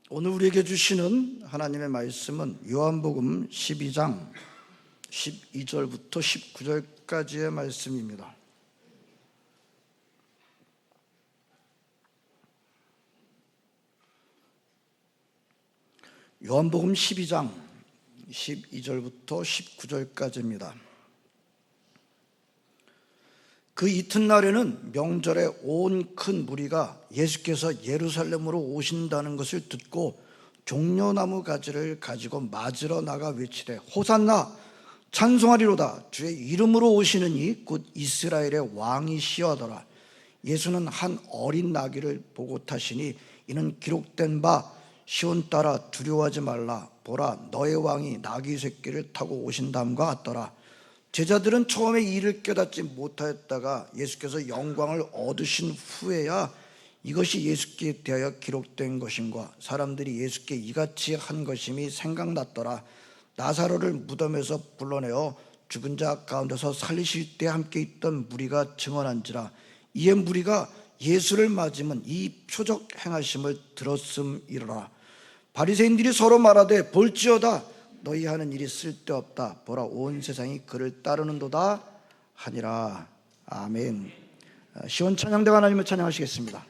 오늘 우리에게 주시는 하나님의 말씀은 요한복음 12장 12절부터 19절까지의 말씀입니다. 요한복음 12장 12절부터 19절까지입니다. 그 이튿날에는 명절에 온 큰 무리가 예수께서 예루살렘으로 오신다는 것을 듣고 종려나무 가지를 가지고 맞으러 나가 외치되 호산나 찬송하리로다 주의 이름으로 오시는 이 곧 이스라엘의 왕이시여 하더라. 예수는 한 어린 나귀를 보고 타시니 이는 기록된 바 시온 따라 두려워하지 말라 보라 너의 왕이 나귀 새끼를 타고 오신다함과 같더라. 제자들은 처음에 이를 깨닫지 못하였다가 예수께서 영광을 얻으신 후에야 이것이 예수께 대하여 기록된 것인가 사람들이 예수께 이같이 한 것임이 생각났더라. 나사로를 무덤에서 불러내어 죽은 자 가운데서 살리실 때 함께 있던 무리가 증언한지라. 이에 무리가 예수를 맞으면 이 표적 행하심을 들었음이로라. 바리새인들이 서로 말하되 볼지어다 너희 하는 일이 쓸데없다. 보라 온 세상이 그를 따르는도다 하니라. 아멘. 시온 찬양대가 하나님을 찬양하시겠습니다.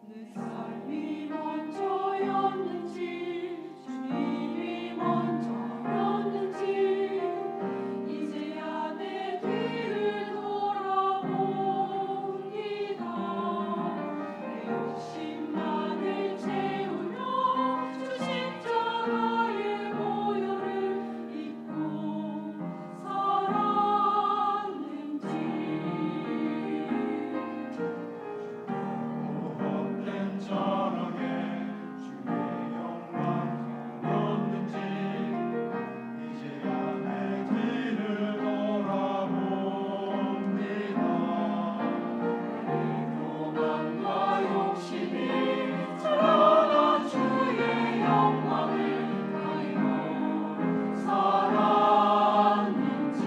내 삶이 먼저였는지 주님이 먼저였는지 이제야 내 뒤를 돌아봅니다. 내 욕심만을 채우며 주 십자가의 보혈을 잊고 살았는지 헛된 자랑에 주의 영광 얻는지 이제야 내 뒤를 돌아봅니다. 내 교만과 욕심이 드러난 주의 영광을 알고 살았는지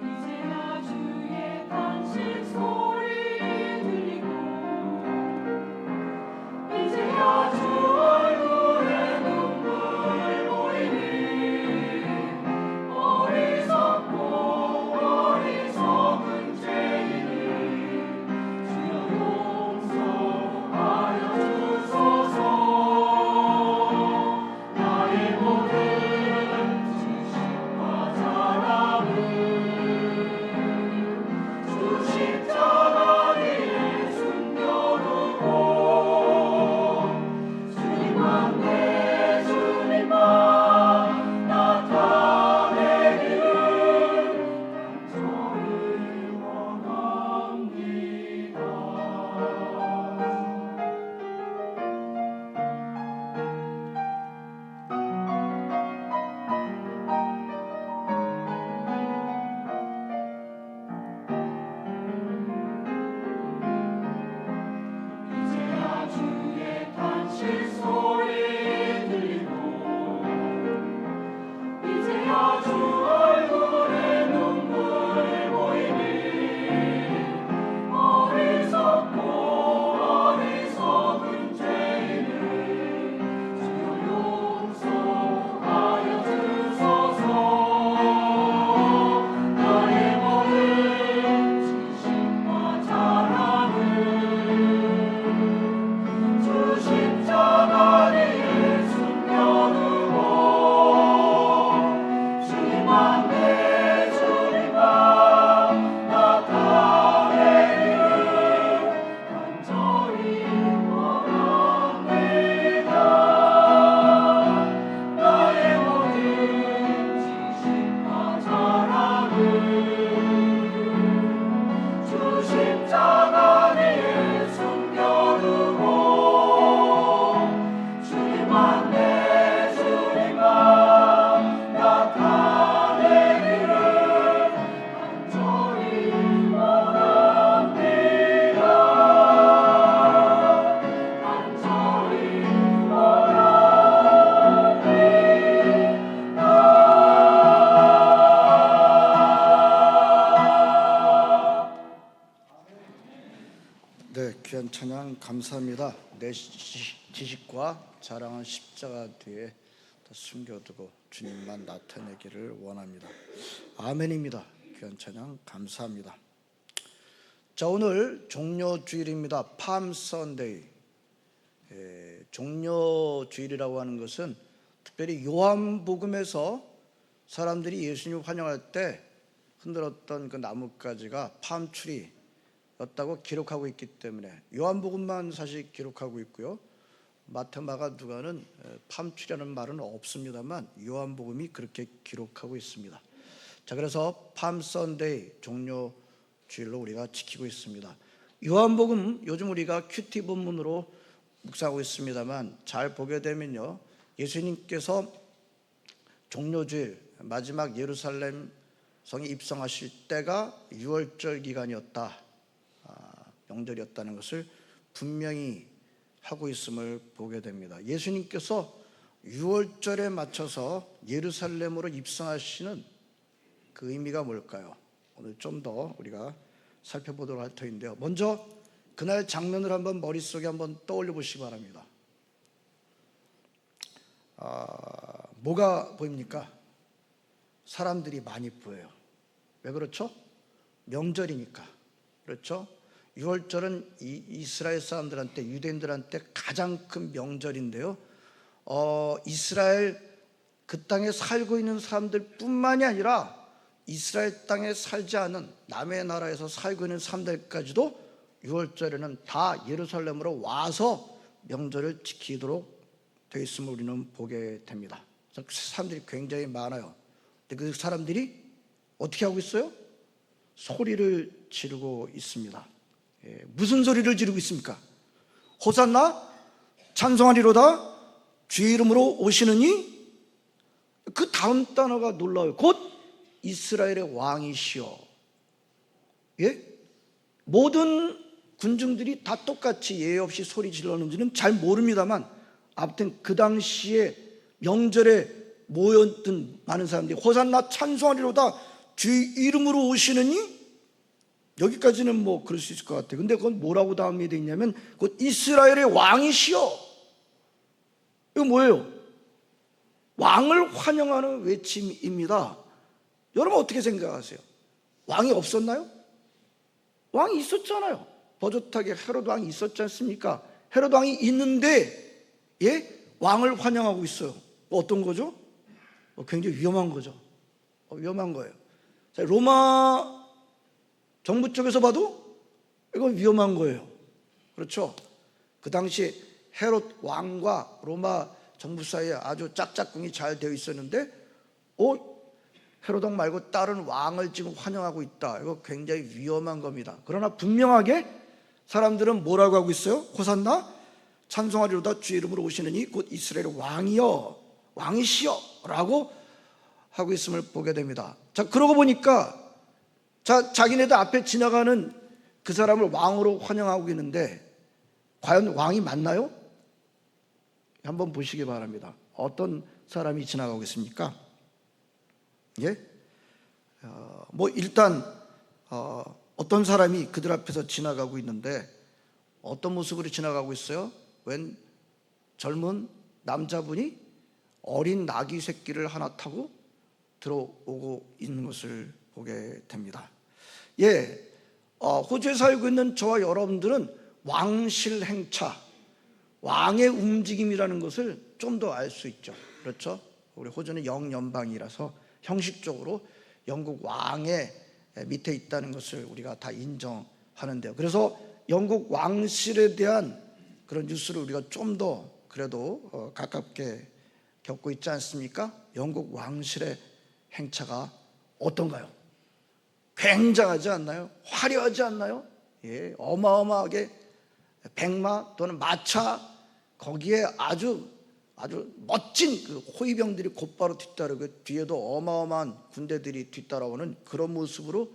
이제야 주의 탄식 소리 들리고 이제야 주 얼굴에 눈물 보이니 어리석고 어리석은 죄인을 주여 용서하여 주소서. 나의 모든 지식과 자랑을 주 십자가 뒤에 숨겨두고 주님만 내 주님만 나타내기를 간절히 원합니다. 이제야 주의 탄식 소리 들리고 이제야 주 얼굴에 눈물 보이니 어리석고 어리석은 죄인을 주여 용서하여 주소서. 나의 모든 지식과 자랑을 주 십자가 뒤에 숨겨두고 주님만 내 주님만 나타내기를 간절히 원합니다. 나의 모든 지식과 자랑을 주 십자가 뒤에 숨겨두고 주님만 내 주님만 나타내기를 간절히 원합니다. 간절히 원합니다. 네, 귀한 찬양 감사합니다. 내 지식과 자랑은 십자가 뒤에 다 숨겨두고 주님만 나타내기를 원합니다. 아멘입니다. 귀한 찬양 감사합니다. 자, 오늘 종료주일입니다. 팜 선데이. 종료주일이라고 하는 것은 특별히 요한복음에서 사람들이 예수님 환영할 때 흔들었던 그 나뭇가지가 팜트리였다고 기록하고 있기 때문에 요한복음만 사실 기록하고 있고요. 마태, 마가, 누가는 팜트리라는 말은 없습니다만 요한복음이 그렇게 기록하고 있습니다. 자, 그래서 팜 선데이 종료 주일로 우리가 지키고 있습니다. 요한복음 요즘 우리가 큐티 본문으로 묵상하고 있습니다만 잘 보게 되면요, 예수님께서 종료주일 마지막 예루살렘 성에 입성하실 때가 6월절 기간이었다, 명절이었다는 것을 분명히 하고 있음을 보게 됩니다. 예수님께서 6월절에 맞춰서 예루살렘으로 입성하시는 그 의미가 뭘까요? 오늘 좀 더 우리가 살펴보도록 할 터인데요, 먼저 그날 장면을 한번 머릿속에 한번 떠올려 보시기 바랍니다. 뭐가 보입니까? 사람들이 많이 보여요. 왜 그렇죠? 명절이니까. 그렇죠? 6월절은 이스라엘 사람들한테, 유대인들한테 가장 큰 명절인데요, 이스라엘 그 땅에 살고 있는 사람들 뿐만이 아니라 이스라엘 땅에 살지 않은 남의 나라에서 살고 있는 사람들까지도 6월절에는 다 예루살렘으로 와서 명절을 지키도록 되어 있음을 우리는 보게 됩니다. 사람들이 굉장히 많아요. 근데 그 사람들이 어떻게 하고 있어요? 소리를 지르고 있습니다. 무슨 소리를 지르고 있습니까? 호산나 찬송하리로다 주의 이름으로 오시느니, 그 다음 단어가 놀라워요. 곧 이스라엘의 왕이시여. 예? 모든 군중들이 다 똑같이 예의 없이 소리 질렀는지는 잘 모릅니다만, 아무튼 그 당시에 명절에 모였던 많은 사람들이 호산나 찬송하리로다 주의 이름으로 오시느니, 여기까지는 뭐 그럴 수 있을 것 같아요. 근데 그건 뭐라고 다음에 되어 있냐면 곧 이스라엘의 왕이시여. 이거 뭐예요? 왕을 환영하는 외침입니다. 여러분 어떻게 생각하세요? 왕이 없었나요? 왕이 있었잖아요. 버젓하게 헤롯 왕이 있었지 않습니까? 헤롯 왕이 있는데, 왕을 환영하고 있어요. 어떤 거죠? 굉장히 위험한 거죠. 위험한 거예요. 자, 로마 정부 쪽에서 봐도 이건 위험한 거예요. 그렇죠? 그 당시 헤롯 왕과 로마 정부 사이에 아주 짝짝꿍이 잘 되어 있었는데, 헤롯 왕 말고 다른 왕을 지금 환영하고 있다. 이거 굉장히 위험한 겁니다. 그러나 분명하게 사람들은 뭐라고 하고 있어요? 호산나 찬송하리로다 주의 이름으로 오시느니 곧 이스라엘의 왕이여, 왕이시여 라고 하고 있음을 보게 됩니다. 자, 그러고 보니까 자기네들 앞에 지나가는 그 사람을 왕으로 환영하고 있는데, 과연 왕이 맞나요? 한번 보시기 바랍니다. 어떤 사람이 지나가고 있습니까? 일단 어떤 사람이 그들 앞에서 지나가고 있는데, 어떤 모습으로 지나가고 있어요? 웬 젊은 남자분이 어린 나귀 새끼를 하나 타고 들어오고 있는 것을 보게 됩니다. 호주에 살고 있는 저와 여러분들은 왕실 행차, 왕의 움직임이라는 것을 좀 더 알 수 있죠. 그렇죠? 우리 호주는 영연방이라서 형식적으로 영국 왕의 밑에 있다는 것을 우리가 다 인정하는데요. 그래서 영국 왕실에 대한 그런 뉴스를 우리가 좀 더 그래도 가깝게 겪고 있지 않습니까? 영국 왕실의 행차가 어떤가요? 굉장하지 않나요? 화려하지 않나요? 어마어마하게 백마 또는 마차, 거기에 아주 멋진 그 호위병들이 곧바로 뒤따르고, 뒤에도 어마어마한 군대들이 뒤따라오는 그런 모습으로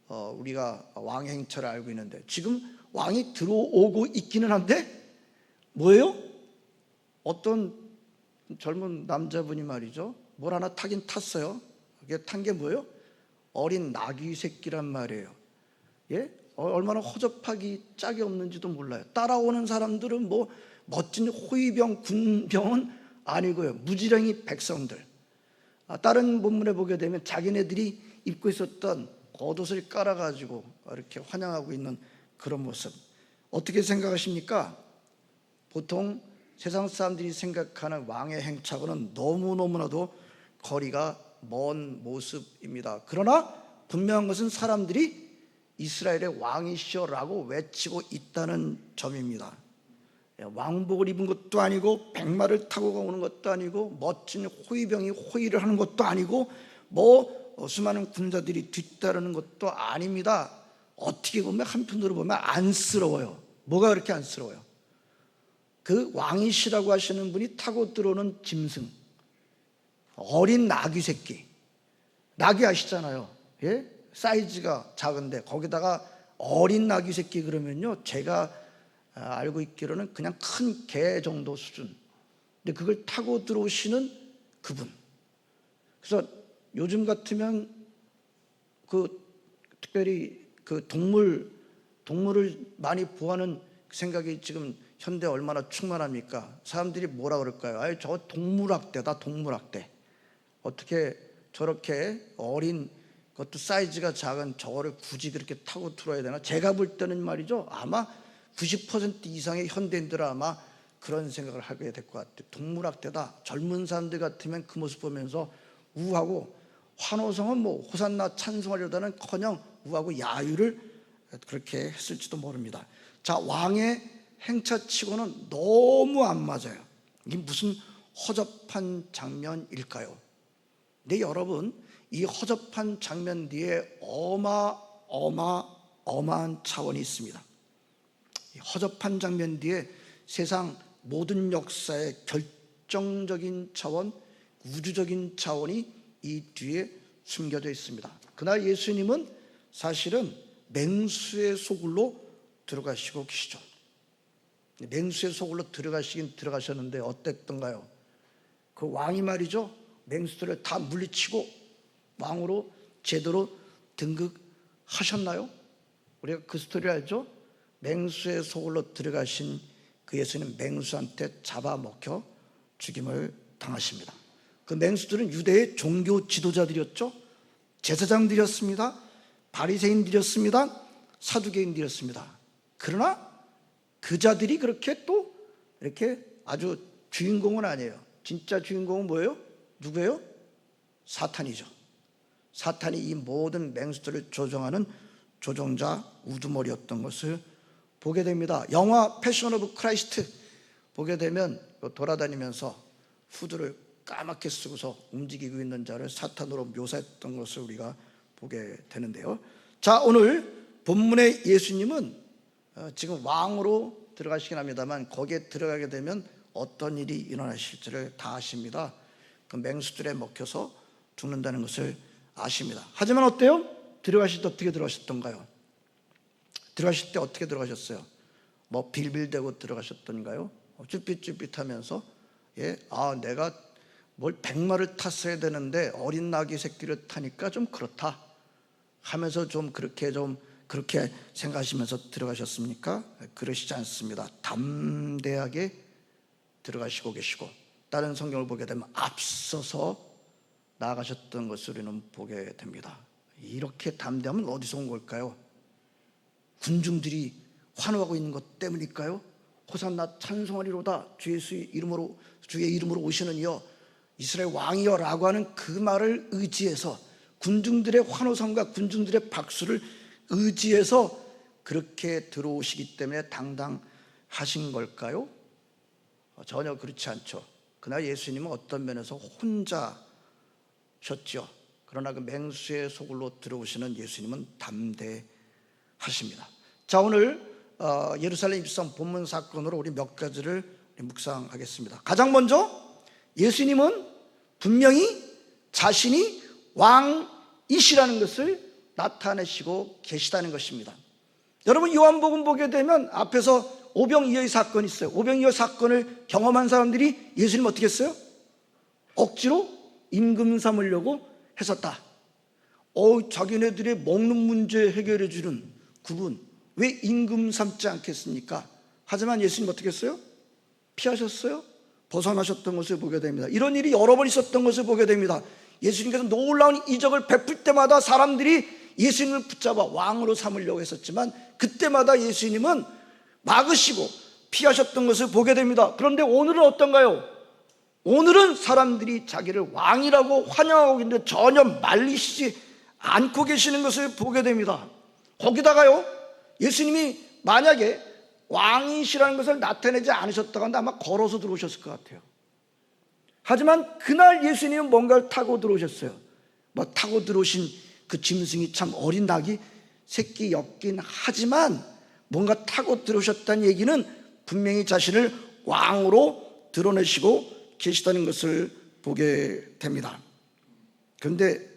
우리가 왕의 행차를 알고 있는데, 지금 왕이 들어오고 있기는 한데 뭐예요? 어떤 젊은 남자분이 말이죠, 뭘 하나 타긴 탔어요. 그게 탄 게 뭐예요? 어린 나귀 새끼란 말이에요. 얼마나 허접하기 짝이 없는지도 몰라요. 따라오는 사람들은 뭐 멋진 호위병, 군병은 아니고요, 무지랭이 백성들. 다른 본문에 보게 되면 자기네들이 입고 있었던 겉옷을 깔아가지고 이렇게 환영하고 있는 그런 모습. 어떻게 생각하십니까? 보통 세상 사람들이 생각하는 왕의 행차고는 너무너무나도 거리가 먼 모습입니다. 그러나 분명한 것은 사람들이 이스라엘의 왕이시여라고 외치고 있다는 점입니다. 왕복을 입은 것도 아니고, 백마를 타고 오는 것도 아니고, 멋진 호위병이 호위를 하는 것도 아니고, 수많은 군사들이 뒤따르는 것도 아닙니다. 어떻게 보면 한편으로 보면 안쓰러워요. 뭐가 그렇게 안쓰러워요? 그 왕이시라고 하시는 분이 타고 들어오는 짐승, 어린 나귀 새끼, 나귀 아시잖아요. 예? 사이즈가 작은데 거기다가 어린 나귀 새끼 그러면요, 제가 알고 있기로는 그냥 큰 개 정도 수준. 근데 그걸 타고 들어오시는 그분. 그래서 요즘 같으면 그 특별히 그 동물을 많이 보호하는 생각이 지금 현대 얼마나 충만합니까? 사람들이 뭐라 그럴까요? 아유, 저거 동물학대다, 동물학대. 어떻게 저렇게 어린, 그것도 사이즈가 작은 저거를 굳이 그렇게 타고 들어야 되나? 제가 볼 때는 말이죠, 아마 90% 이상의 현대인들은 아마 그런 생각을 하게 될 것 같아요. 동물학대다. 젊은 사람들 같으면 그 모습 보면서 우하고, 환호성은 뭐 호산나 찬송하려다는커녕 우하고 야유를 그렇게 했을지도 모릅니다. 자, 왕의 행차치고는 너무 안 맞아요. 이게 무슨 허접한 장면일까요? 근데 여러분, 이 허접한 장면 뒤에 어마어마한 차원이 있습니다. 이 허접한 장면 뒤에 세상 모든 역사의 결정적인 차원, 우주적인 차원이 이 뒤에 숨겨져 있습니다. 그날 예수님은 사실은 맹수의 소굴로 들어가시고 계시죠. 맹수의 소굴로 들어가시긴 들어가셨는데 어땠던가요? 그 왕이 말이죠, 맹수들을 다 물리치고 왕으로 제대로 등극하셨나요? 우리가 그 스토리를 알죠? 맹수의 소굴로 들어가신 그 예수님, 맹수한테 잡아먹혀 죽임을 당하십니다. 그 맹수들은 유대의 종교 지도자들이었죠. 제사장들이었습니다. 바리새인들이었습니다. 사두개인들이었습니다. 그러나 그 자들이 그렇게 또 이렇게 아주 주인공은 아니에요. 진짜 주인공은 뭐예요? 누구예요? 사탄이죠. 사탄이 이 모든 맹수들을 조종하는 조종자, 우두머리였던 것을 보게 됩니다. 영화 패션 오브 크라이스트 보게 되면 돌아다니면서 후드를 까맣게 쓰고서 움직이고 있는 자를 사탄으로 묘사했던 것을 우리가 보게 되는데요. 자, 오늘 본문의 예수님은 지금 왕으로 들어가시긴 합니다만 거기에 들어가게 되면 어떤 일이 일어나실지를 다 아십니다. 그 맹수들에 먹혀서 죽는다는 것을 아십니다. 하지만 어때요? 들어가실 때 어떻게 들어가셨던가요? 들어가실 때 어떻게 들어가셨어요? 뭐 빌빌대고 들어가셨던가요? 쭈삣쭈삣하면서 내가 뭘 백마를 탔어야 되는데 어린 나귀 새끼를 타니까 좀 그렇다 하면서 좀 그렇게 생각하시면서 들어가셨습니까? 그러시지 않습니다. 담대하게 들어가시고 계시고, 다른 성경을 보게 되면 앞서서 나아가셨던 것을 우리는 보게 됩니다. 이렇게 담대함은 어디서 온 걸까요? 군중들이 환호하고 있는 것 때문일까요? 호산나 찬송하리로다, 주의 이름으로 오시는 이여 이스라엘 왕이여 라고 하는 그 말을 의지해서, 군중들의 환호성과 군중들의 박수를 의지해서 그렇게 들어오시기 때문에 당당하신 걸까요? 전혀 그렇지 않죠. 그날 예수님은 어떤 면에서 혼자셨죠. 그러나 그 맹수의 소굴로 들어오시는 예수님은 담대하십니다. 자, 오늘 예루살렘 입성 본문 사건으로 우리 몇 가지를 묵상하겠습니다. 가장 먼저 예수님은 분명히 자신이 왕이시라는 것을 나타내시고 계시다는 것입니다. 여러분, 요한복음 보게 되면 앞에서 오병이어의 사건이 있어요. 오병이어 사건을 경험한 사람들이 예수님 어떻게 했어요? 억지로 임금 삼으려고 했었다. 자기네들의 먹는 문제 해결해 주는 그분 왜 임금 삼지 않겠습니까? 하지만 예수님 어떻게 했어요? 피하셨어요? 벗어나셨던 것을 보게 됩니다. 이런 일이 여러 번 있었던 것을 보게 됩니다. 예수님께서 놀라운 이적을 베풀 때마다 사람들이 예수님을 붙잡아 왕으로 삼으려고 했었지만 그때마다 예수님은 막으시고 피하셨던 것을 보게 됩니다. 그런데 오늘은 어떤가요? 오늘은 사람들이 자기를 왕이라고 환영하고 있는데 전혀 말리시지 않고 계시는 것을 보게 됩니다. 거기다가요, 예수님이 만약에 왕이시라는 것을 나타내지 않으셨다고 하면 아마 걸어서 들어오셨을 것 같아요. 하지만 그날 예수님은 뭔가를 타고 들어오셨어요. 뭐 타고 들어오신 그 짐승이 참 어린 낙이 새끼였긴 하지만 뭔가 타고 들어오셨다는 얘기는 분명히 자신을 왕으로 드러내시고 계시다는 것을 보게 됩니다. 그런데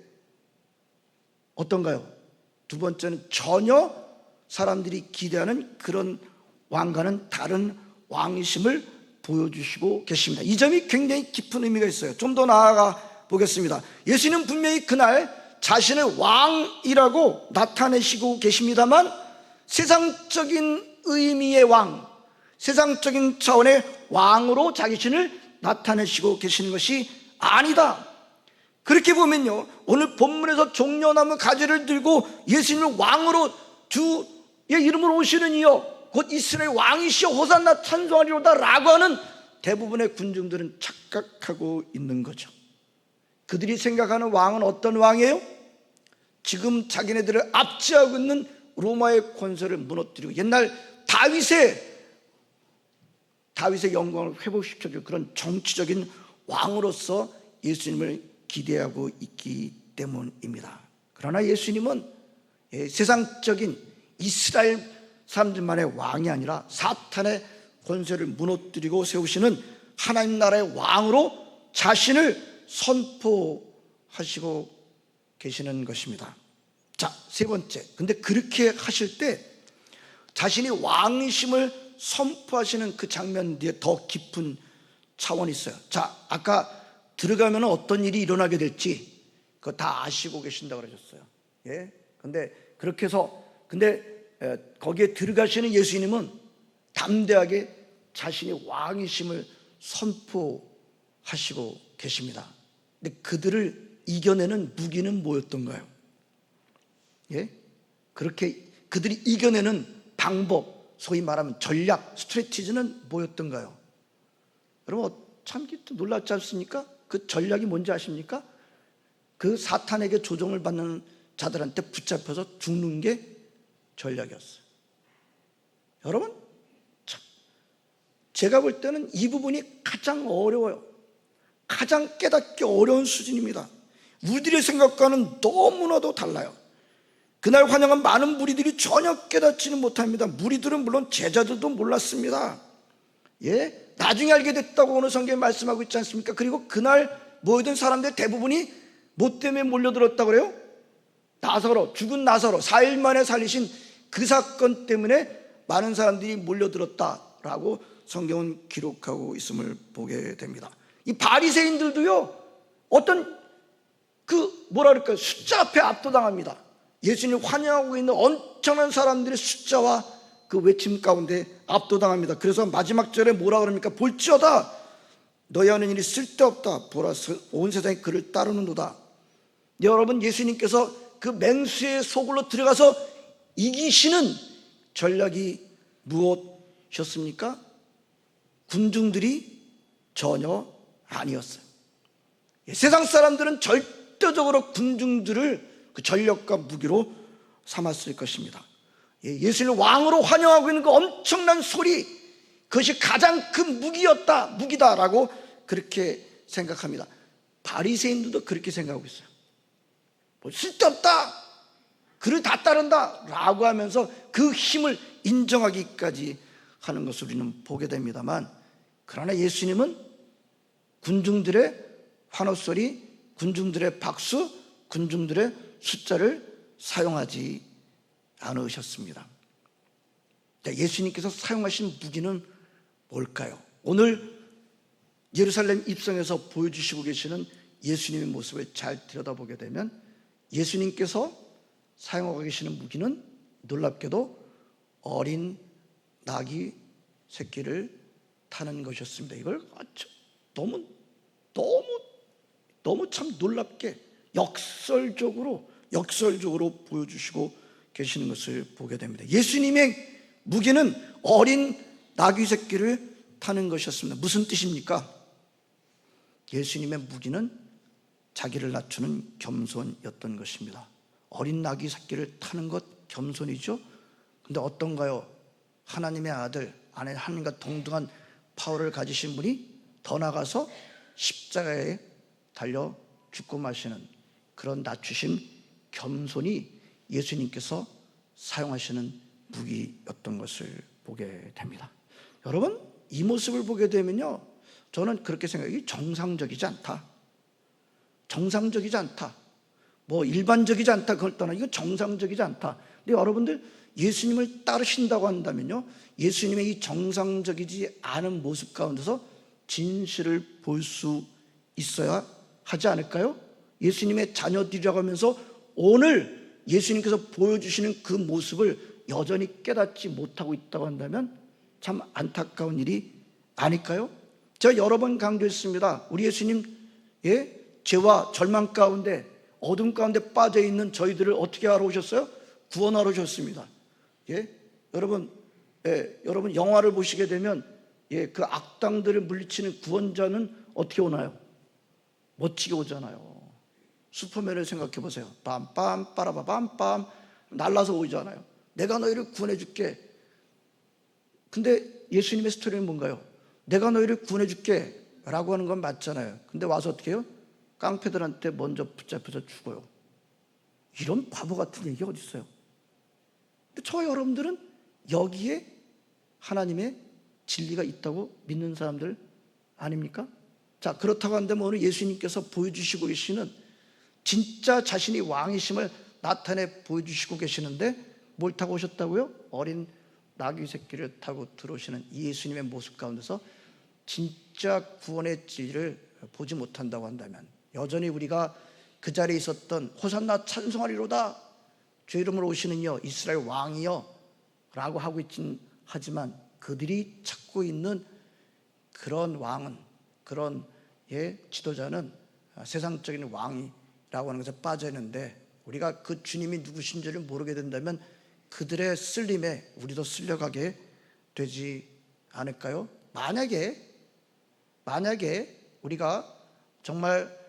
어떤가요? 두 번째는 전혀 사람들이 기대하는 그런 왕과는 다른 왕이심을 보여주시고 계십니다. 이 점이 굉장히 깊은 의미가 있어요. 좀 더 나아가 보겠습니다. 예수님은 분명히 그날 자신을 왕이라고 나타내시고 계십니다만 세상적인 의미의 왕, 세상적인 차원의 왕으로 자신을 나타내시고 계시는 것이 아니다. 그렇게 보면요, 오늘 본문에서 종려나무 가지를 들고 예수님을 왕으로 주의 이름으로 오시는 이여 곧 이스라엘 왕이시여 호산나 찬송하리로다 라고 하는 대부분의 군중들은 착각하고 있는 거죠. 그들이 생각하는 왕은 어떤 왕이에요? 지금 자기네들을 압제하고 있는 로마의 권세를 무너뜨리고 옛날 다윗의 영광을 회복시켜줄 그런 정치적인 왕으로서 예수님을 기대하고 있기 때문입니다. 그러나 예수님은 세상적인 이스라엘 사람들만의 왕이 아니라 사탄의 권세를 무너뜨리고 세우시는 하나님 나라의 왕으로 자신을 선포하시고 계시는 것입니다. 자, 세 번째. 근데 그렇게 하실 때 자신이 왕이심을 선포하시는 그 장면 뒤에 더 깊은 차원이 있어요. 자, 아까 들어가면 어떤 일이 일어나게 될지 그거 다 아시고 계신다고 그러셨어요. 예? 근데 그렇게 해서 거기에 들어가시는 예수님은 담대하게 자신이 왕이심을 선포하시고 계십니다. 근데 그들을 이겨내는 무기는 뭐였던가요? 예? 그렇게 그들이 이겨내는 방법, 소위 말하면 전략, 스트래티지는 뭐였던가요? 여러분 참 놀랍지 않습니까? 그 전략이 뭔지 아십니까? 그 사탄에게 조종을 받는 자들한테 붙잡혀서 죽는 게 전략이었어요. 여러분 제가 볼 때는 이 부분이 가장 어려워요. 가장 깨닫기 어려운 수준입니다. 우리들의 생각과는 너무나도 달라요. 그날 환영한 많은 무리들이 전혀 깨닫지는 못합니다. 무리들은 물론 제자들도 몰랐습니다. 예? 나중에 알게 됐다고 오늘 성경에 말씀하고 있지 않습니까? 그리고 그날 모이던 사람들 대부분이 뭐 때문에 몰려들었다고 그래요? 나사로, 죽은 나사로 4일 만에 살리신 그 사건 때문에 많은 사람들이 몰려들었다라고 성경은 기록하고 있음을 보게 됩니다. 이 바리새인들도요 어떤 숫자 앞에 압도당합니다. 예수님을 환영하고 있는 엄청난 사람들의 숫자와 그 외침 가운데 압도당합니다. 그래서 마지막 절에 뭐라 그럽니까? 볼지어다 너희 하는 일이 쓸데없다. 보라 온 세상이 그를 따르는도다. 여러분 예수님께서 그 맹수의 속으로 들어가서 이기시는 전략이 무엇이었습니까? 군중들이 전혀 아니었어요. 세상 사람들은 절대적으로 군중들을 그 전력과 무기로 삼았을 것입니다. 예수님을 왕으로 환영하고 있는 그 엄청난 소리, 그것이 가장 큰 무기다라고 그렇게 생각합니다. 바리새인들도 그렇게 생각하고 있어요. 뭐 쓸데없다, 그를 다 따른다 라고 하면서 그 힘을 인정하기까지 하는 것을 우리는 보게 됩니다만, 그러나 예수님은 군중들의 환호소리, 군중들의 박수, 군중들의 숫자를 사용하지 않으셨습니다. 예수님께서 사용하신 무기는 뭘까요? 오늘 예루살렘 입성에서 보여주시고 계시는 예수님의 모습을 잘 들여다보게 되면 예수님께서 사용하고 계시는 무기는 놀랍게도 어린 나귀 새끼를 타는 것이었습니다. 이걸 너무 참 놀랍게 역설적으로 보여주시고 계시는 것을 보게 됩니다. 예수님의 무기는 어린 나귀 새끼를 타는 것이었습니다. 무슨 뜻입니까? 예수님의 무기는 자기를 낮추는 겸손이었던 것입니다. 어린 나귀 새끼를 타는 것 겸손이죠. 근데 어떤가요? 하나님의 아들, 안에 하나님과 동등한 파워를 가지신 분이 더 나가서 십자가에 달려 죽고 마시는 그런 낮추심, 겸손이 예수님께서 사용하시는 무기였던 것을 보게 됩니다. 여러분, 이 모습을 보게 되면요, 저는 그렇게 생각해요. 정상적이지 않다. 정상적이지 않다. 뭐 일반적이지 않다. 그걸 떠나 이거 정상적이지 않다. 근데 여러분들 예수님을 따르신다고 한다면요, 예수님의 이 정상적이지 않은 모습 가운데서 진실을 볼 수 있어야 하지 않을까요? 예수님의 자녀들이라고 하면서 오늘 예수님께서 보여주시는 그 모습을 여전히 깨닫지 못하고 있다고 한다면 참 안타까운 일이 아닐까요? 제가 여러 번 강조했습니다. 우리 예수님, 죄와 절망 가운데, 어둠 가운데 빠져 있는 저희들을 어떻게 하러 오셨어요? 구원하러 오셨습니다. 여러분, 여러분 영화를 보시게 되면 그 악당들을 물리치는 구원자는 어떻게 오나요? 멋지게 오잖아요. 슈퍼맨을 생각해 보세요. 빰빰 빠라바빰빰 날라서 오잖아요. 내가 너희를 구원해 줄게. 근데 예수님의 스토리는 뭔가요? 내가 너희를 구원해 줄게 라고 하는 건 맞잖아요. 근데 와서 어떻게 해요? 깡패들한테 먼저 붙잡혀서 죽어요. 이런 바보 같은 얘기가 어디 있어요? 근데 저 여러분들은 여기에 하나님의 진리가 있다고 믿는 사람들 아닙니까? 자, 그렇다고 한다면 오늘 예수님께서 보여주시고 계시는 진짜 자신이 왕이심을 나타내 보여주시고 계시는데 뭘 타고 오셨다고요? 어린 나귀 새끼를 타고 들어오시는 예수님의 모습 가운데서 진짜 구원의 진리를 보지 못한다고 한다면 여전히 우리가 그 자리에 있었던 호산나 찬송하리로다 주 이름으로 오시는 이여 이스라엘 왕이여 라고 하고 있긴 하지만 그들이 찾고 있는 그런 왕은, 그런 지도자는 세상적인 왕이라고 하는 것에 빠져 있는데 우리가 그 주님이 누구신지를 모르게 된다면 그들의 쓸림에 우리도 쓸려가게 되지 않을까요? 만약에 우리가 정말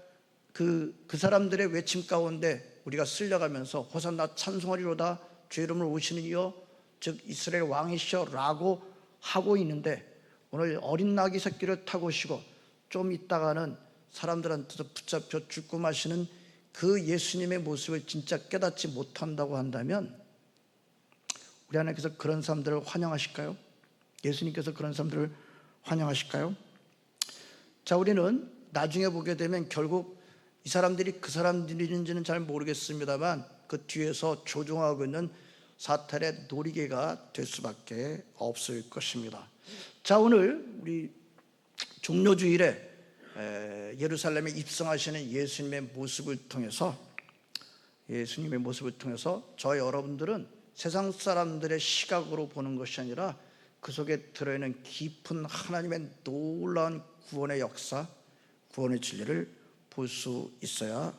그 사람들의 외침 가운데 우리가 쓸려가면서 호산나 찬송하리로다 주 이름으로 오시는 이여 즉 이스라엘 왕이시여 라고 하고 있는데 오늘 어린 나귀 새끼를 타고 오시고 좀 있다가는 사람들한테서 붙잡혀 죽고 마시는 그 예수님의 모습을 진짜 깨닫지 못한다고 한다면 우리 하나님께서 그런 사람들을 환영하실까요? 예수님께서 그런 사람들을 환영하실까요? 자, 우리는 나중에 보게 되면 결국 이 사람들이 그 사람들인지는 잘 모르겠습니다만 그 뒤에서 조종하고 있는 사탄의 놀이개가 될 수밖에 없을 것입니다. 자, 오늘 우리 종료주일에 예루살렘에 입성하시는 예수님의 모습을 통해서 저 여러분들은 세상 사람들의 시각으로 보는 것이 아니라 그 속에 들어있는 깊은 하나님의 놀라운 구원의 역사, 구원의 진리를 볼 수 있어야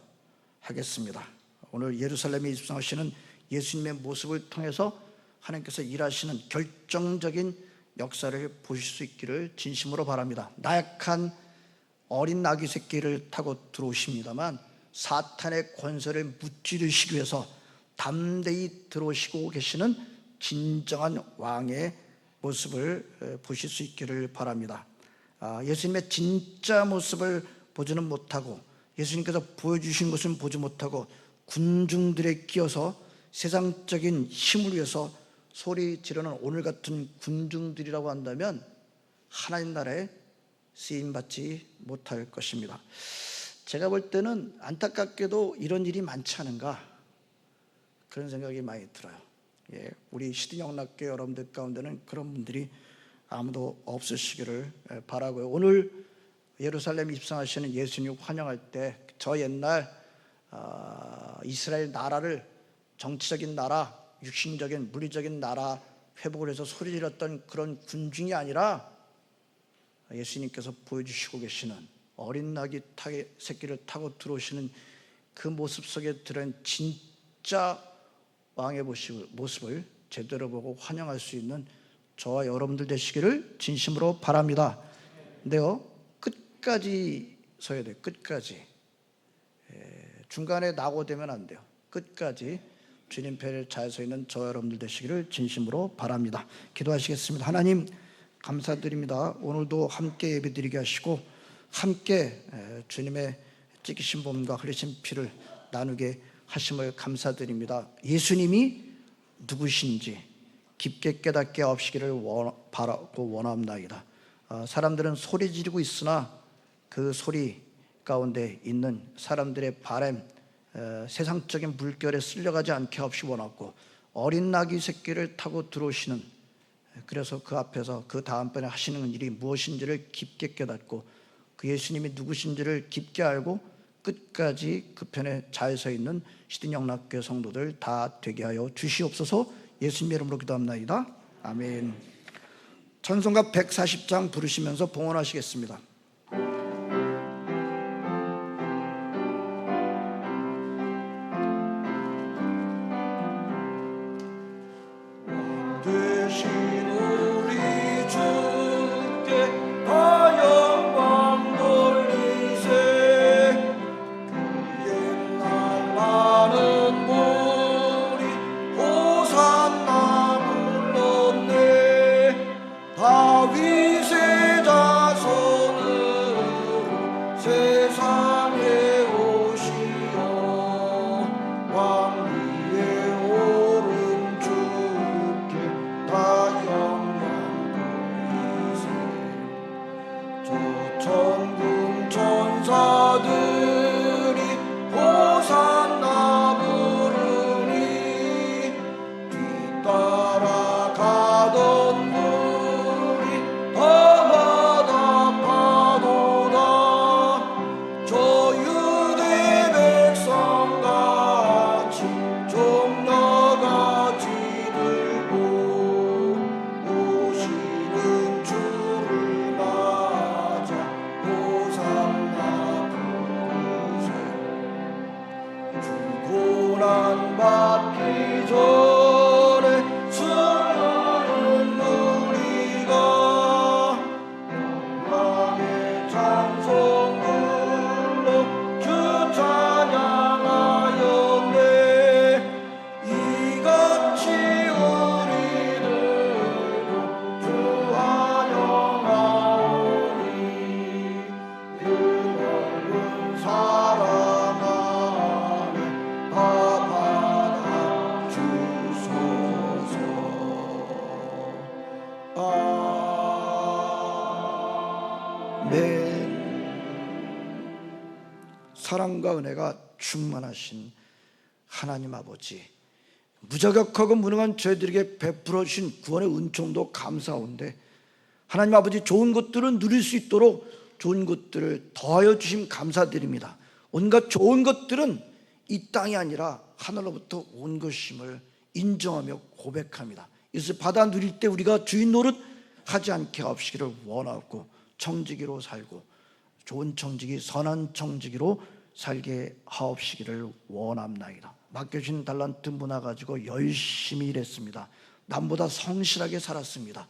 하겠습니다. 오늘 예루살렘에 입성하시는 예수님의 모습을 통해서 하나님께서 일하시는 결정적인 역사를 보실 수 있기를 진심으로 바랍니다. 나약한 어린 나귀 새끼를 타고 들어오십니다만 사탄의 권세를 무찌르시기 위해서 담대히 들어오시고 계시는 진정한 왕의 모습을 보실 수 있기를 바랍니다. 예수님의 진짜 모습을 보지는 못하고 예수님께서 보여주신 것은 보지 못하고 군중들에 끼어서 세상적인 힘을 위해서 소리 지르는 오늘 같은 군중들이라고 한다면 하나님 나라에 쓰임받지 못할 것입니다. 제가 볼 때는 안타깝게도 이런 일이 많지 않은가 그런 생각이 많이 들어요. 우리 시드영락교 여러분들 가운데는 그런 분들이 아무도 없으시기를 바라고요. 오늘 예루살렘 입성하시는 예수님 환영할 때 저 옛날 이스라엘 나라를 정치적인 나라, 육신적인 물리적인 나라 회복을 해서 소리 질렀던 그런 군중이 아니라 예수님께서 보여주시고 계시는 어린 나귀 새끼를 타고 들어오시는 그 모습 속에 들은 진짜 왕의 모습을 제대로 보고 환영할 수 있는 저와 여러분들 되시기를 진심으로 바랍니다. 근데요, 끝까지 서야 돼요. 끝까지. 중간에 낙오되면 안 돼요. 끝까지 주님 편에 잘 서 있는 저 여러분들 되시기를 진심으로 바랍니다. 기도하시겠습니다. 하나님 감사드립니다. 오늘도 함께 예배드리게 하시고 함께 주님의 찢기신 몸과 흘리신 피를 나누게 하심을 감사드립니다. 예수님이 누구신지 깊게 깨닫게 하옵시기를 바라고 원합나이다. 사람들은 소리 지르고 있으나 그 소리 가운데 있는 사람들의 바람, 세상적인 물결에 쓸려가지 않게 하옵시 원하고, 어린 나귀 새끼를 타고 들어오시는, 그래서 그 앞에서 그 다음번에 하시는 일이 무엇인지를 깊게 깨닫고 그 예수님이 누구신지를 깊게 알고 끝까지 그 편에 잘 서 있는 시드니영락교회 성도들 다 되게 하여 주시옵소서. 예수님의 이름으로 기도합나이다. 아멘. 찬송가 140장 부르시면서 봉헌하시겠습니다. 되신 우리 주께 다 영광 돌리세. 그 옛날 나는 우리 호산나 불렀네. 다윗의 자손으로 세상에 오시어 왕위에 오른 주께 다 영광 돌리세. 저 천군 천사들이 호산나 부르니 뒤따라 가던 물이 더마다 파도다. 저 유대 백성같이 종려같이 들고 오시는 주를 맞아 호산나 부르세. 주 고난 받기 전에 숨는 우리가 영광의 찬송 불러 주 찬양하였네. 이같이 우리들도 주 환영하오니 그 넓은 사랑 안에 다 받아 주소서. 아멘. 사랑과 은혜가 충만하신 하나님 아버지, 무자격하고 무능한 저희들에게 베풀어 주신 구원의 은총도 감사한데, 하나님 아버지, 좋은 것들을 누릴 수 있도록 좋은 것들을 더하여 주심 감사드립니다. 온갖 좋은 것들은 이 땅이 아니라 하늘로부터 온 것임을 인정하며 고백합니다. 이것을 받아 누릴 때 우리가 주인 노릇 하지 않게 하옵시기를 원하고, 청지기로 살고 좋은 청지기, 선한 청지기로 살게 하옵시기를 원합나이다. 맡겨주신 달란트 문화 가지고 열심히 일했습니다. 남보다 성실하게 살았습니다.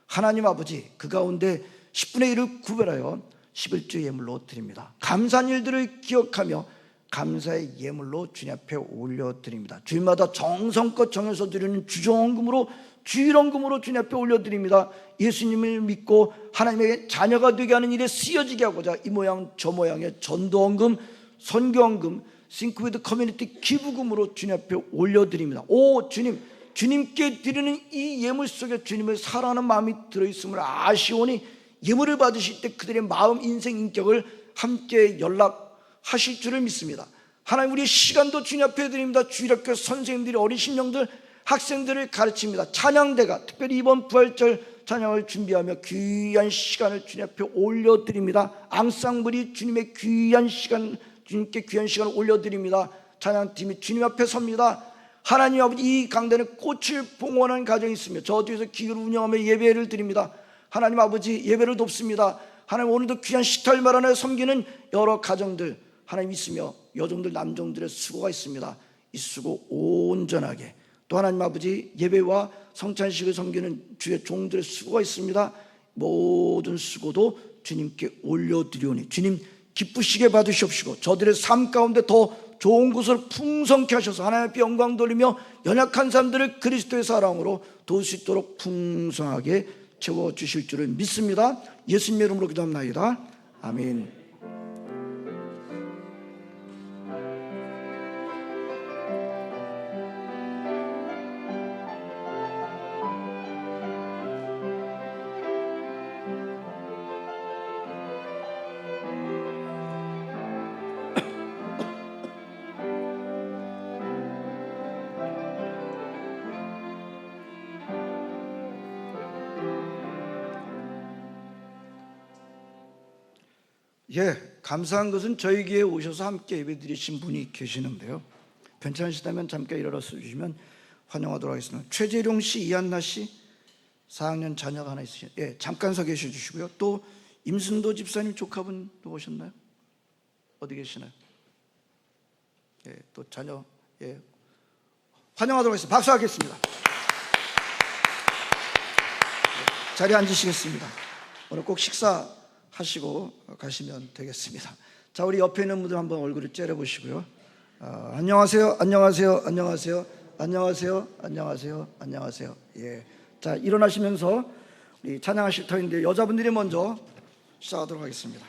하나님 아버지, 그 가운데 10분의 1을 구별하여 11조 예물로 드립니다. 감사한 일들을 기억하며 감사의 예물로 주님 앞에 올려드립니다. 주일마다 정성껏 정해서 드리는 주정헌금으로, 주일헌금으로 주님 앞에 올려드립니다. 예수님을 믿고 하나님의 자녀가 되게 하는 일에 쓰여지게 하고자 이 모양 저 모양의 전도헌금, 선교헌금, 싱크위드 커뮤니티 기부금으로 주님 앞에 올려드립니다. 오 주님, 주님께 드리는 이 예물 속에 주님을 사랑하는 마음이 들어있음을 아시오니 예물을 받으실 때 그들의 마음, 인생, 인격을 함께 연락하실 줄을 믿습니다. 하나님, 우리의 시간도 주님 앞에 드립니다. 주일학교 선생님들이 어린 심령들, 학생들을 가르칩니다. 찬양대가 특별히 이번 부활절 찬양을 준비하며 귀한 시간을 주님 앞에 올려드립니다. 앙상블이 주님의 귀한 시간, 주님께 귀한 시간을 올려드립니다. 찬양팀이 주님 앞에 섭니다. 하나님 아버지, 이 강단에 꽃을 봉헌하는 가정이 있으며 저 뒤에서 기구를 운영하며 예배를 드립니다. 하나님 아버지, 예배를 돕습니다. 하나님, 오늘도 귀한 식탁을 마련하여 섬기는 여러 가정들 하나님 있으며 여종들, 남종들의 수고가 있습니다. 이 수고 온전하게, 또 하나님 아버지, 예배와 성찬식을 섬기는 주의 종들의 수고가 있습니다. 모든 수고도 주님께 올려드리오니 주님 기쁘시게 받으시옵시고 저들의 삶 가운데 더 좋은 것을 풍성케 하셔서 하나님 앞에 영광 돌리며 연약한 사람들을 그리스도의 사랑으로 도울 수 있도록 풍성하게 채워주실 줄을 믿습니다. 예수님의 이름으로 기도합나이다. 아멘. 예, 감사한 것은 저희 교회에 오셔서 함께 예배드리신 분이 계시는데요. 괜찮으시다면 잠깐 일어나서 주시면 환영하도록 하겠습니다. 최재룡 씨, 이한나 씨, 4학년 자녀가 하나 있으시죠. 예, 잠깐 서 계셔 주시고요. 또 임순도 집사님 조카분도 오셨나요? 어디 계시나요? 예, 또 자녀, 예, 환영하도록 하겠습니다. 박수하겠습니다. 자리에 앉으시겠습니다. 오늘 꼭 식사하시고 가시면 되겠습니다. 자, 우리 옆에 있는 분들 한번 얼굴을 째려보시고요. 안녕하세요, 안녕하세요, 안녕하세요, 안녕하세요, 안녕하세요, 안녕하세요. 예, 자, 일어나시면서 우리 찬양하실 터인데 여자분들이 먼저 시작하도록 하겠습니다.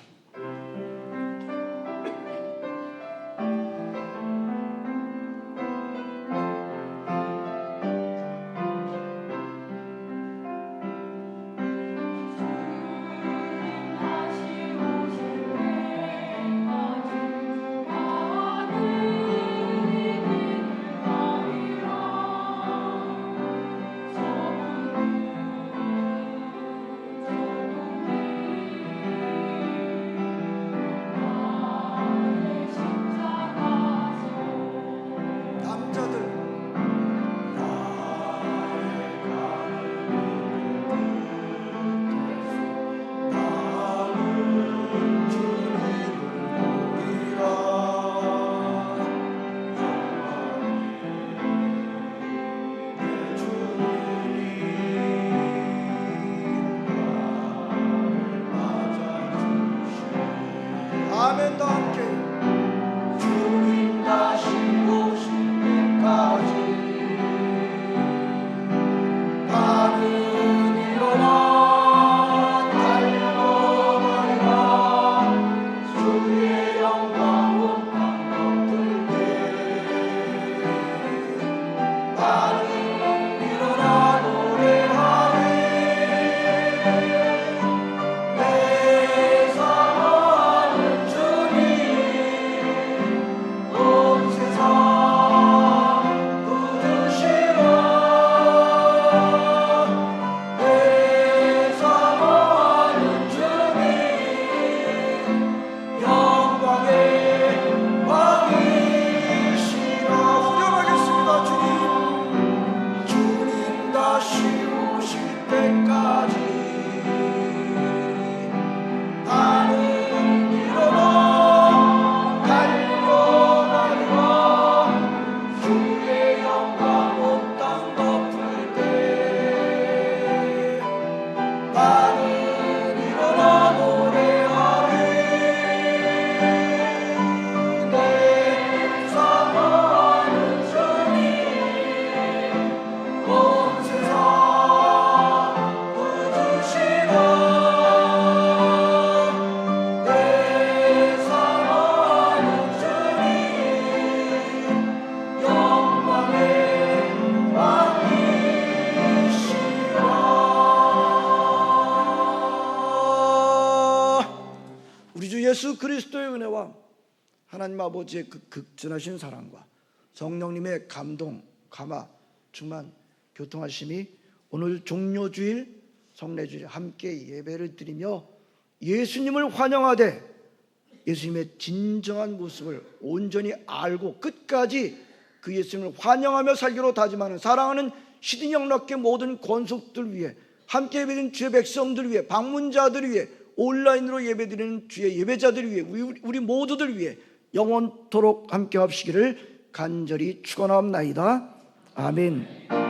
아멘과 함께 주님 다시 오실 때까지 나는 일어나 달려가리라. 주의 영광 온 땅 덮을 때 나는 일어나 노래하리. 내 사랑하는 주님 온 세상 부르시라. 내 사랑하는 주님 영광의 왕이시라. 후렴하겠습니다. 주님 다시 오실 때까지 나는 일어나 달려가리라. 주의 영광 온 땅 덮을 때 나는 일어나 노래하리. 내 사랑하는 주님 온 세상 부르시라. 내 사랑하는 주님 영광의 왕이시라. 우리 주 예수 그리스도의 은혜와 하나님 아버지의 그 극진하신 사랑과 성령님의 감동, 감화, 충만, 교통하심이 오늘 종료주일, 성례주일 함께 예배를 드리며 예수님을 환영하되 예수님의 진정한 모습을 온전히 알고 끝까지 그 예수님을 환영하며 살기로 다짐하는 사랑하는 시드니영락교 모든 권속들 위해 함께 예배드리는 주의 백성들 위해 방문자들 위해 온라인으로 예배드리는 주의 예배자들 위해 우리 모두들 위해 영원토록 함께 합시기를 간절히 축원하옵나이다. 아멘.